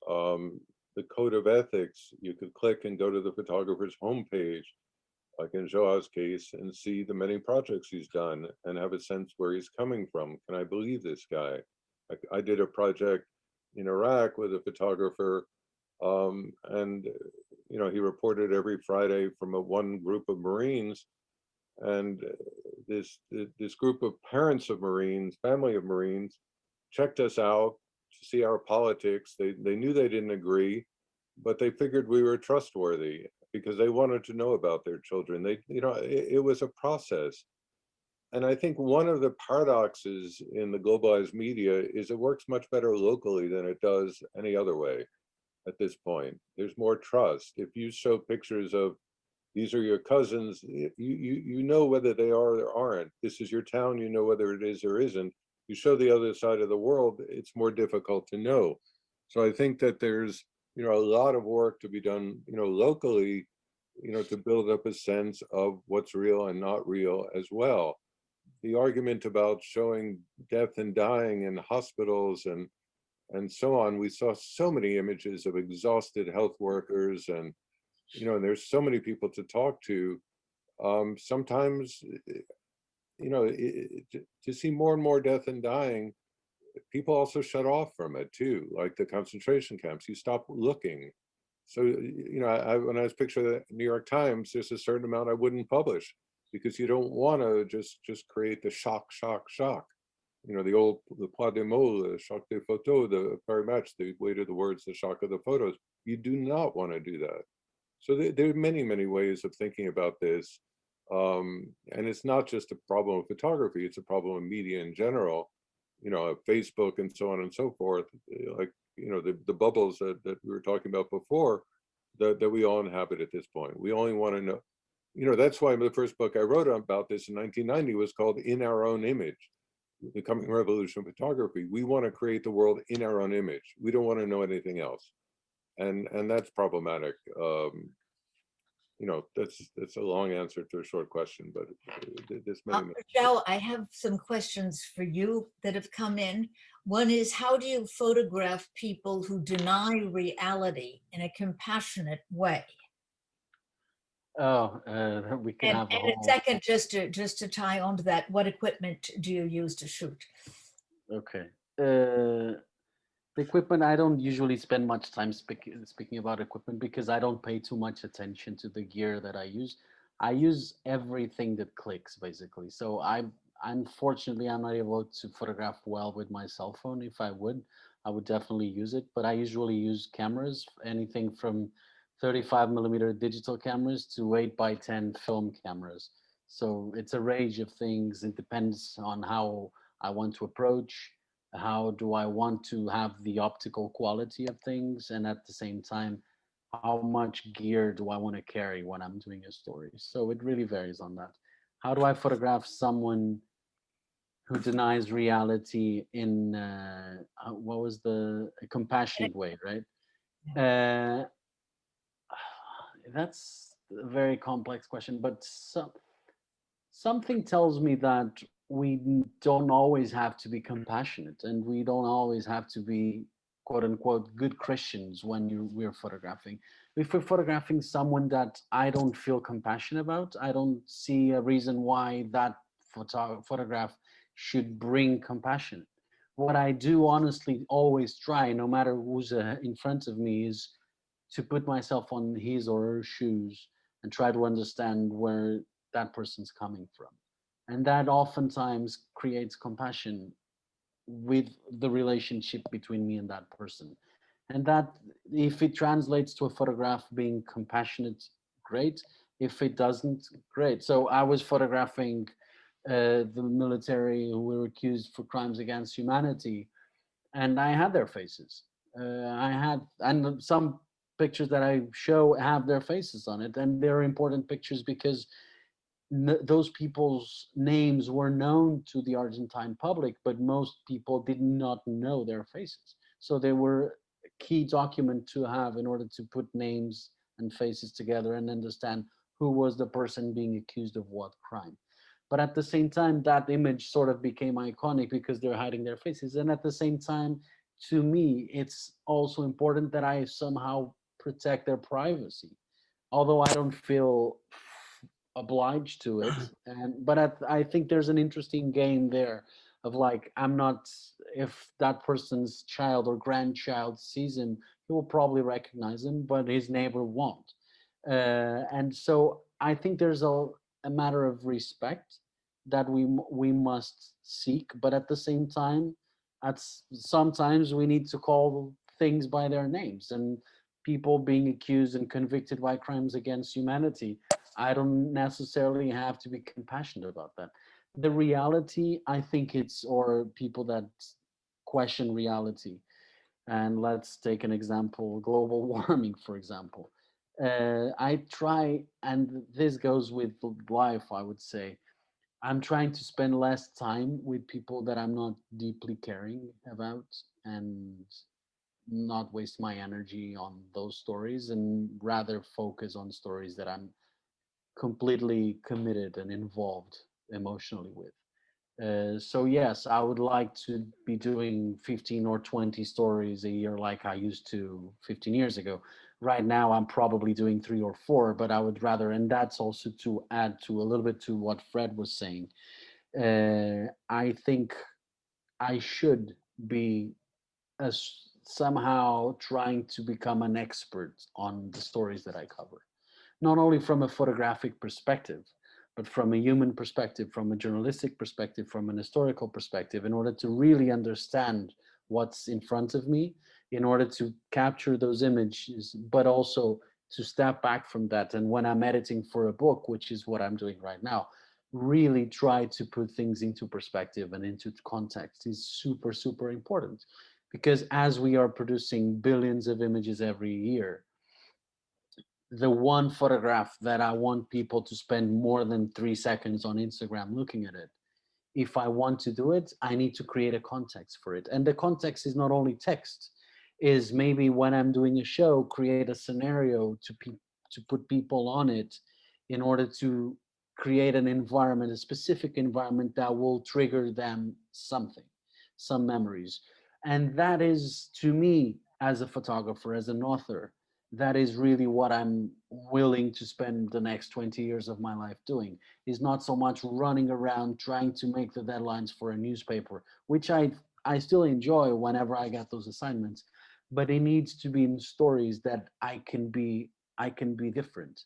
The code of ethics, you could click and go to the photographer's homepage, like in João's case, and see the many projects he's done and have a sense where he's coming from. Can I believe this guy? I did a project in Iraq with a photographer, and you know, he reported every Friday from one group of Marines, and this group of parents of Marines, family of Marines, checked us out to see our politics. They knew they didn't agree, but they figured we were trustworthy because they wanted to know about their children. They, you know, it was a process. And I think one of the paradoxes in the globalized media is it works much better locally than it does any other way at this point. There's more trust. If you show pictures of, these are your cousins, you know whether they are or aren't. This is your town, you know whether it is or isn't. You show the other side of the world, it's more difficult to know. So I think that there's, you know, a lot of work to be done, you know, locally, you know, to build up a sense of what's real and not real as well. The argument about showing death and dying in hospitals and so on, we saw so many images of exhausted health workers, and you know, and there's so many people to talk to. Sometimes, you know, to see more and more death and dying, people also shut off from it too, like the concentration camps. You stop looking. So, you know, when I was picturing the New York Times, there's a certain amount I wouldn't publish because you don't want to just create the shock. You know, the poids des mots, the shock des photos, the very much the weight of the words, the shock of the photos. You do not want to do that. So there are many ways of thinking about this. And it's not just a problem of photography, it's a problem of media in general, you know, Facebook and so on and so forth. Like, you know, the bubbles that we were talking about before, that we all inhabit at this point. We only want to know, you know, that's why the first book I wrote about this in 1990 was called In Our Own Image, The Coming Revolution of Photography. We want to create the world in our own image. We don't want to know anything else. And that's problematic. You know, that's a long answer to a short question, but this may. João, I have some questions for you that have come in. One is, how do you photograph people who deny reality in a compassionate way? Oh, we can And, have a and a whole. second, just to tie on to that, what equipment do you use to shoot? Okay. The equipment, I don't usually spend much time speaking about equipment because I don't pay too much attention to the gear that I use. I use everything that clicks basically. So unfortunately I'm not able to photograph well with my cell phone. If I would definitely use it. But I usually use cameras, anything from 35mm digital cameras to 8x10 film cameras. So it's a range of things. It depends on how I want to approach, how do I want to have the optical quality of things, and at the same time, how much gear do I want to carry when I'm doing a story. So it really varies on that. How do I photograph someone who denies reality in what was the a compassionate way, right? uh, that's a very complex question, but something tells me that we don't always have to be compassionate, and we don't always have to be quote unquote good Christians when we're photographing. If we're photographing someone that I don't feel compassion about, I don't see a reason why that photograph should bring compassion. What I do honestly always try, no matter who's in front of me, is to put myself on his or her shoes and try to understand where that person's coming from. And that oftentimes creates compassion with the relationship between me and that person. And that, if it translates to a photograph being compassionate, great. If it doesn't, great. So I was photographing the military who were accused for crimes against humanity, and I had their faces. I had, and some pictures that I show have their faces on it, and they're important pictures because those people's names were known to the Argentine public, but most people did not know their faces. So they were a key document to have in order to put names and faces together and understand who was the person being accused of what crime. But at the same time, that image sort of became iconic because they're hiding their faces. And at the same time, to me, it's also important that I somehow protect their privacy, although I don't feel obliged to it. And but I think there's an interesting game there of like, I'm not, if that person's child or grandchild sees him, he will probably recognize him, but his neighbor won't. And so I think there's a matter of respect that we must seek, but at the same time, at sometimes we need to call things by their names. And people being accused and convicted by crimes against humanity, I don't necessarily have to be compassionate about that. The reality, I think it's, or people that question reality. And let's take an example, global warming, for example. I try, and this goes with life, I would say, I'm trying to spend less time with people that I'm not deeply caring about, and not waste my energy on those stories, and rather focus on stories that I'm completely committed and involved emotionally with. So yes, I would like to be doing 15 or 20 stories a year like I used to 15 years ago. Right now, I'm probably doing 3 or 4, but I would rather, and that's also to add to a little bit to what Fred was saying. I think I should be as somehow trying to become an expert on the stories that I cover, not only from a photographic perspective, but from a human perspective, from a journalistic perspective, from an historical perspective, in order to really understand what's in front of me, in order to capture those images, but also to step back from that. And when I'm editing for a book, which is what I'm doing right now, really try to put things into perspective and into context is super, super important. Because as we are producing billions of images every year, the one photograph that I want people to spend more than 3 seconds on Instagram looking at it, if I want to do it, I need to create a context for it. And the context is not only text, is maybe when I'm doing a show, create a scenario to put people on it in order to create an environment, a specific environment that will trigger them something, some memories. And that is, to me, as a photographer, as an author, that is really what willing to spend the next 20 years of my life doing, is not so much running around trying to make the deadlines for a newspaper, which I still enjoy whenever I get those assignments, but it needs to be in stories that I can be different.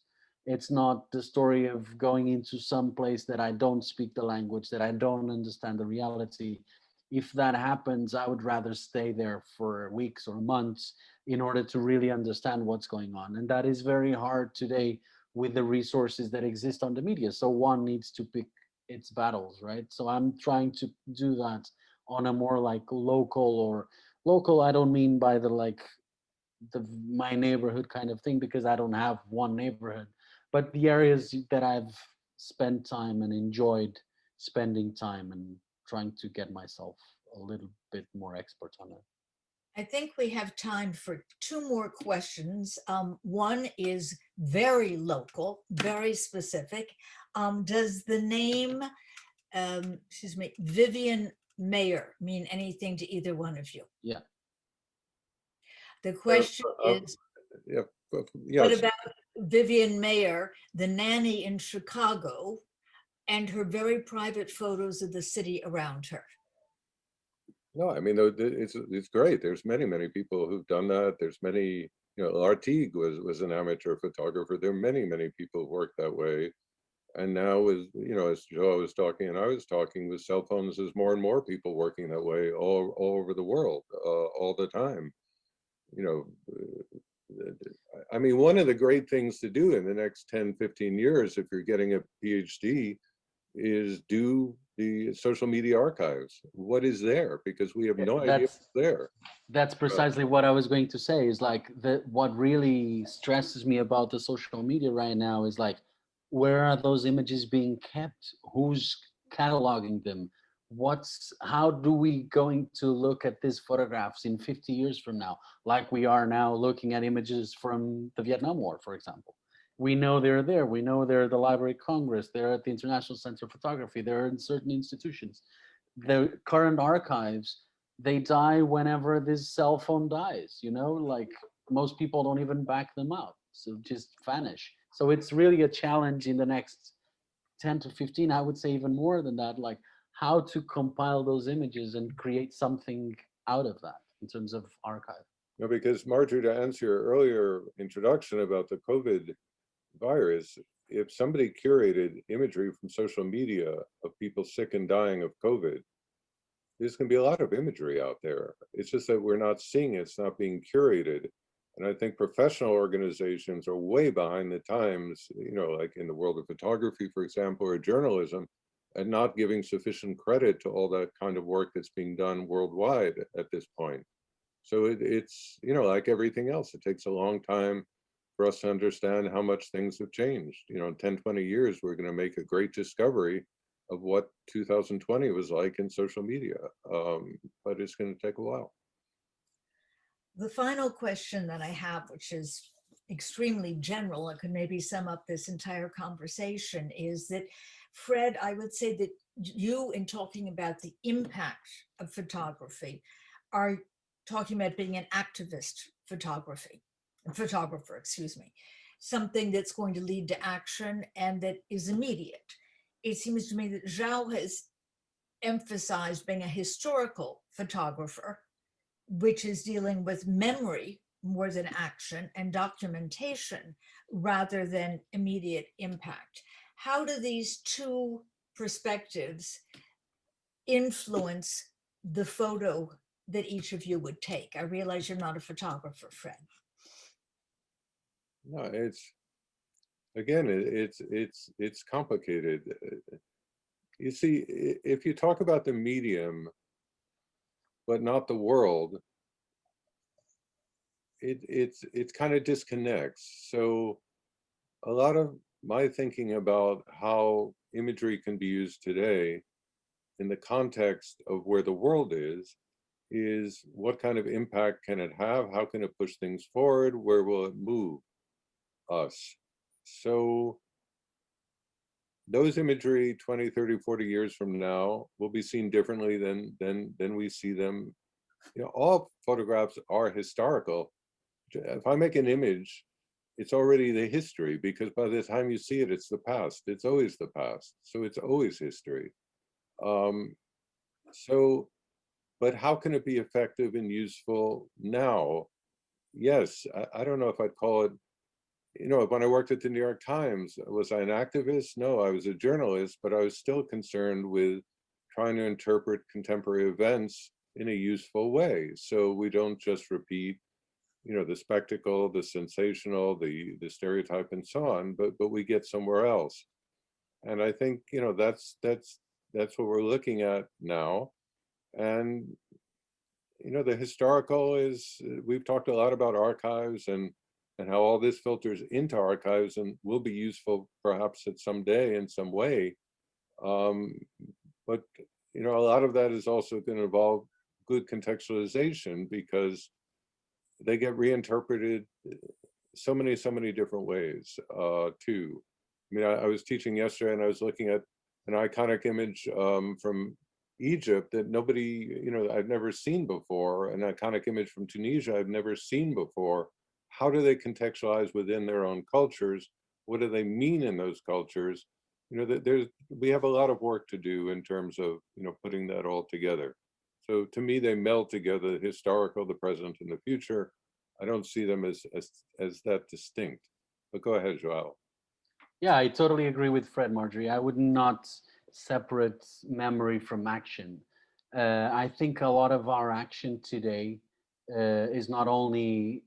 It's not the story of going into some place that I don't speak the language, that I don't understand the reality. If that happens, I would rather stay there for weeks or months in order to really understand what's going on. And that is very hard today with the resources that exist on the media. So one needs to pick its battles, right? So I'm trying to do that on a more like local, or local, I don't mean by the like the my neighborhood kind of thing, because I don't have one neighborhood, but the areas that I've spent time and enjoyed spending time and trying to get myself a little bit more expert on it. I think we have time for two more questions. One is very local, very specific. Does the name, excuse me, Vivian Mayer mean anything to either one of you? Yeah. The question is, Yeah, what yes. about Vivian Mayer, the nanny in Chicago, and her very private photos of the city around her? No, I mean, it's great. There's many people who've done that. There's many, you know, Artigue was an amateur photographer. There are many people who work that way. And now with, you know, as Joe was talking and I was talking, with cell phones, there's more and more people working that way all over the world, all the time. You know, I mean, one of the great things to do in the next 10, 15 years, if you're getting a PhD, is do the social media archives. What is there? Because we have no idea what's there. That's precisely what I was going to say, is like what really stresses me about the social media right now is like, where are those images being kept? Who's cataloging them? How do we going to look at these photographs in 50 years from now, like we are now looking at images from the Vietnam War, for example? We know they're there. We know they're at the Library of Congress. They're at the International Center of Photography. They're in certain institutions. The current archives, they die whenever this cell phone dies, you know, like most people don't even back them up. So just vanish. So it's really a challenge in the next 10 to 15, I would say even more than that, like how to compile those images and create something out of that in terms of archive. No, because Marjorie, to answer your earlier introduction about the COVID virus, if somebody curated imagery from social media of people sick and dying of COVID, there's going to be a lot of imagery out there. It's just that we're not seeing it. It's not being curated. And I think professional organizations are way behind the times, you know, like in the world of photography, for example, or journalism, and not giving sufficient credit to all that kind of work that's being done worldwide at this point. So it's, you know, like everything else, it takes a long time for us to understand how much things have changed. You know, in 10, 20 years, we're going to make a great discovery of what 2020 was like in social media, but it's going to take a while. The final question that I have, which is extremely general and could maybe sum up this entire conversation, is that, Fred, I would say that you, in talking about the impact of photography, are talking about being an activist photographer, excuse me, something that's going to lead to action and that is immediate. It seems to me that João has emphasized being a historical photographer, which is dealing with memory more than action and documentation rather than immediate impact. How do these two perspectives influence the photo that each of you would take? I realize you're not a photographer, Fred. No, it's complicated. You see, if you talk about the medium, but not the world, it kind of disconnects. So a lot of my thinking about how imagery can be used today in the context of where the world is what kind of impact can it have? How can it push things forward? Where will it move us? So those imagery 20, 30, 40 years from now will be seen differently than we see them. You know, all photographs are historical. If I make an image it's already the history, because by the time you see it, it's the past. It's always the past. So it's always history. But how can it be effective and useful now? Yes, I don't know if I'd call it, when I worked at the New York Times, was I an activist? No, I was a journalist, but I was still concerned with trying to interpret contemporary events in a useful way. So we don't just repeat, the spectacle, the sensational, the stereotype and so on, but we get somewhere else. And I think, that's what we're looking at now. And, the historical is, we've talked a lot about archives and how all this filters into archives and will be useful perhaps at some day in some way. But, a lot of that is also going to involve good contextualization, because they get reinterpreted so many different ways too. I mean, I was teaching yesterday and I was looking at an iconic image from Egypt that nobody, I've never seen before, an iconic image from Tunisia I've never seen before. How do they contextualize within their own cultures? What do they mean in those cultures? We have a lot of work to do in terms of, putting that all together. So to me, they meld together the historical, the present, and the future. I don't see them as that distinct. But go ahead, João. Yeah, I totally agree with Fred, Marjorie. I would not separate memory from action. I think a lot of our action today is not only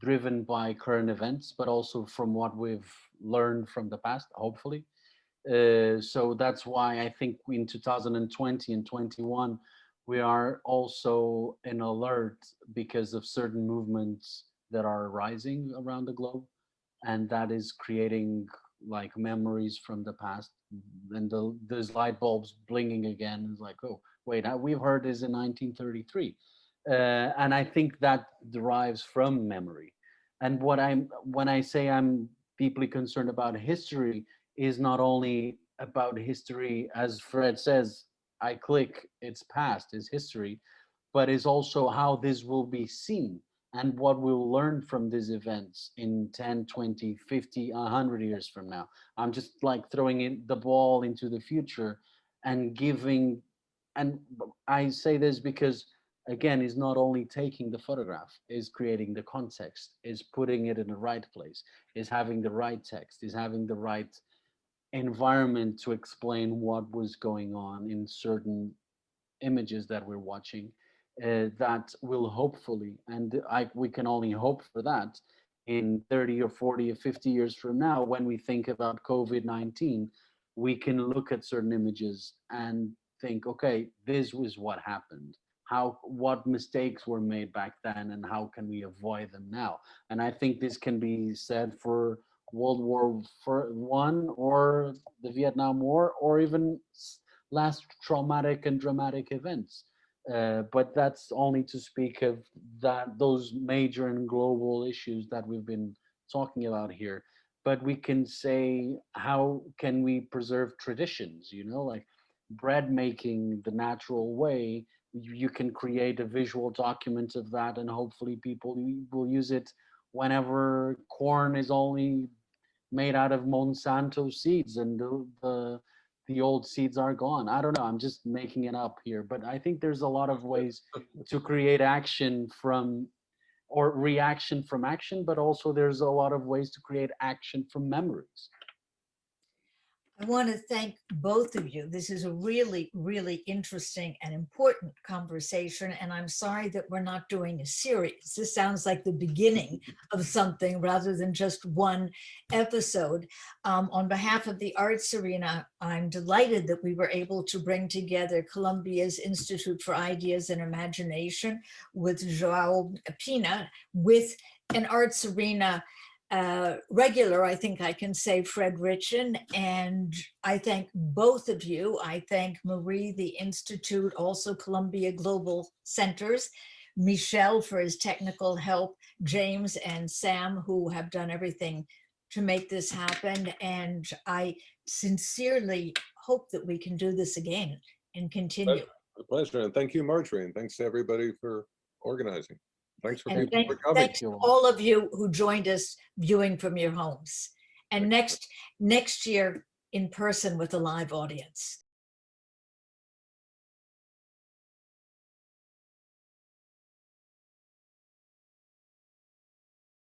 driven by current events, but also from what we've learned from the past, hopefully. So that's why I think in 2020 and 21, we are also in alert because of certain movements that are rising around the globe. And that is creating like memories from the past, and those light bulbs blinking again. It's like, oh, wait, we've heard this in 1933. And I think that derives from memory. And when I say I'm deeply concerned about history, is not only about history, as Fred says, I click, it's past, it's history, but is also how this will be seen and what we'll learn from these events in 10, 20, 50, 100 years from now. I'm just like throwing in the ball into the future and giving, and I say this because again, is not only taking the photograph, is creating the context, is putting it in the right place, is having the right text, is having the right environment to explain what was going on in certain images that we're watching, that will hopefully, and we can only hope for that, in 30 or 40 or 50 years from now, when we think about COVID-19, we can look at certain images and think, okay, this was what happened. What mistakes were made back then, and how can we avoid them now? And I think this can be said for World War I, or the Vietnam War, or even last traumatic and dramatic events. But that's only to speak of those major and global issues that we've been talking about here. But we can say, how can we preserve traditions, like bread making the natural way? You can create a visual document of that, and hopefully people will use it whenever corn is only made out of Monsanto seeds and the old seeds are gone. I don't know, I'm just making it up here, but I think there's a lot of ways to create action from, or reaction from action, but also there's a lot of ways to create action from memories. I want to thank both of you. This is a really, really interesting and important conversation. And I'm sorry that we're not doing a series. This sounds like the beginning of something rather than just one episode. On behalf of the arts arena, I'm delighted that we were able to bring together Colombia's Institute for Ideas and Imagination with João Pina, with an arts arena regular, I think I can say, Fred Ritchin, and I thank both of you. I thank Marie, the Institute, also Columbia Global Centers, Michel for his technical help, James and Sam, who have done everything to make this happen. And I sincerely hope that we can do this again and continue. A pleasure. And thank you, Marjorie. And thanks to everybody for organizing. Thanks for, And Thank for coming. thanks to all of you who joined us viewing from your homes. And next year in person with a live audience.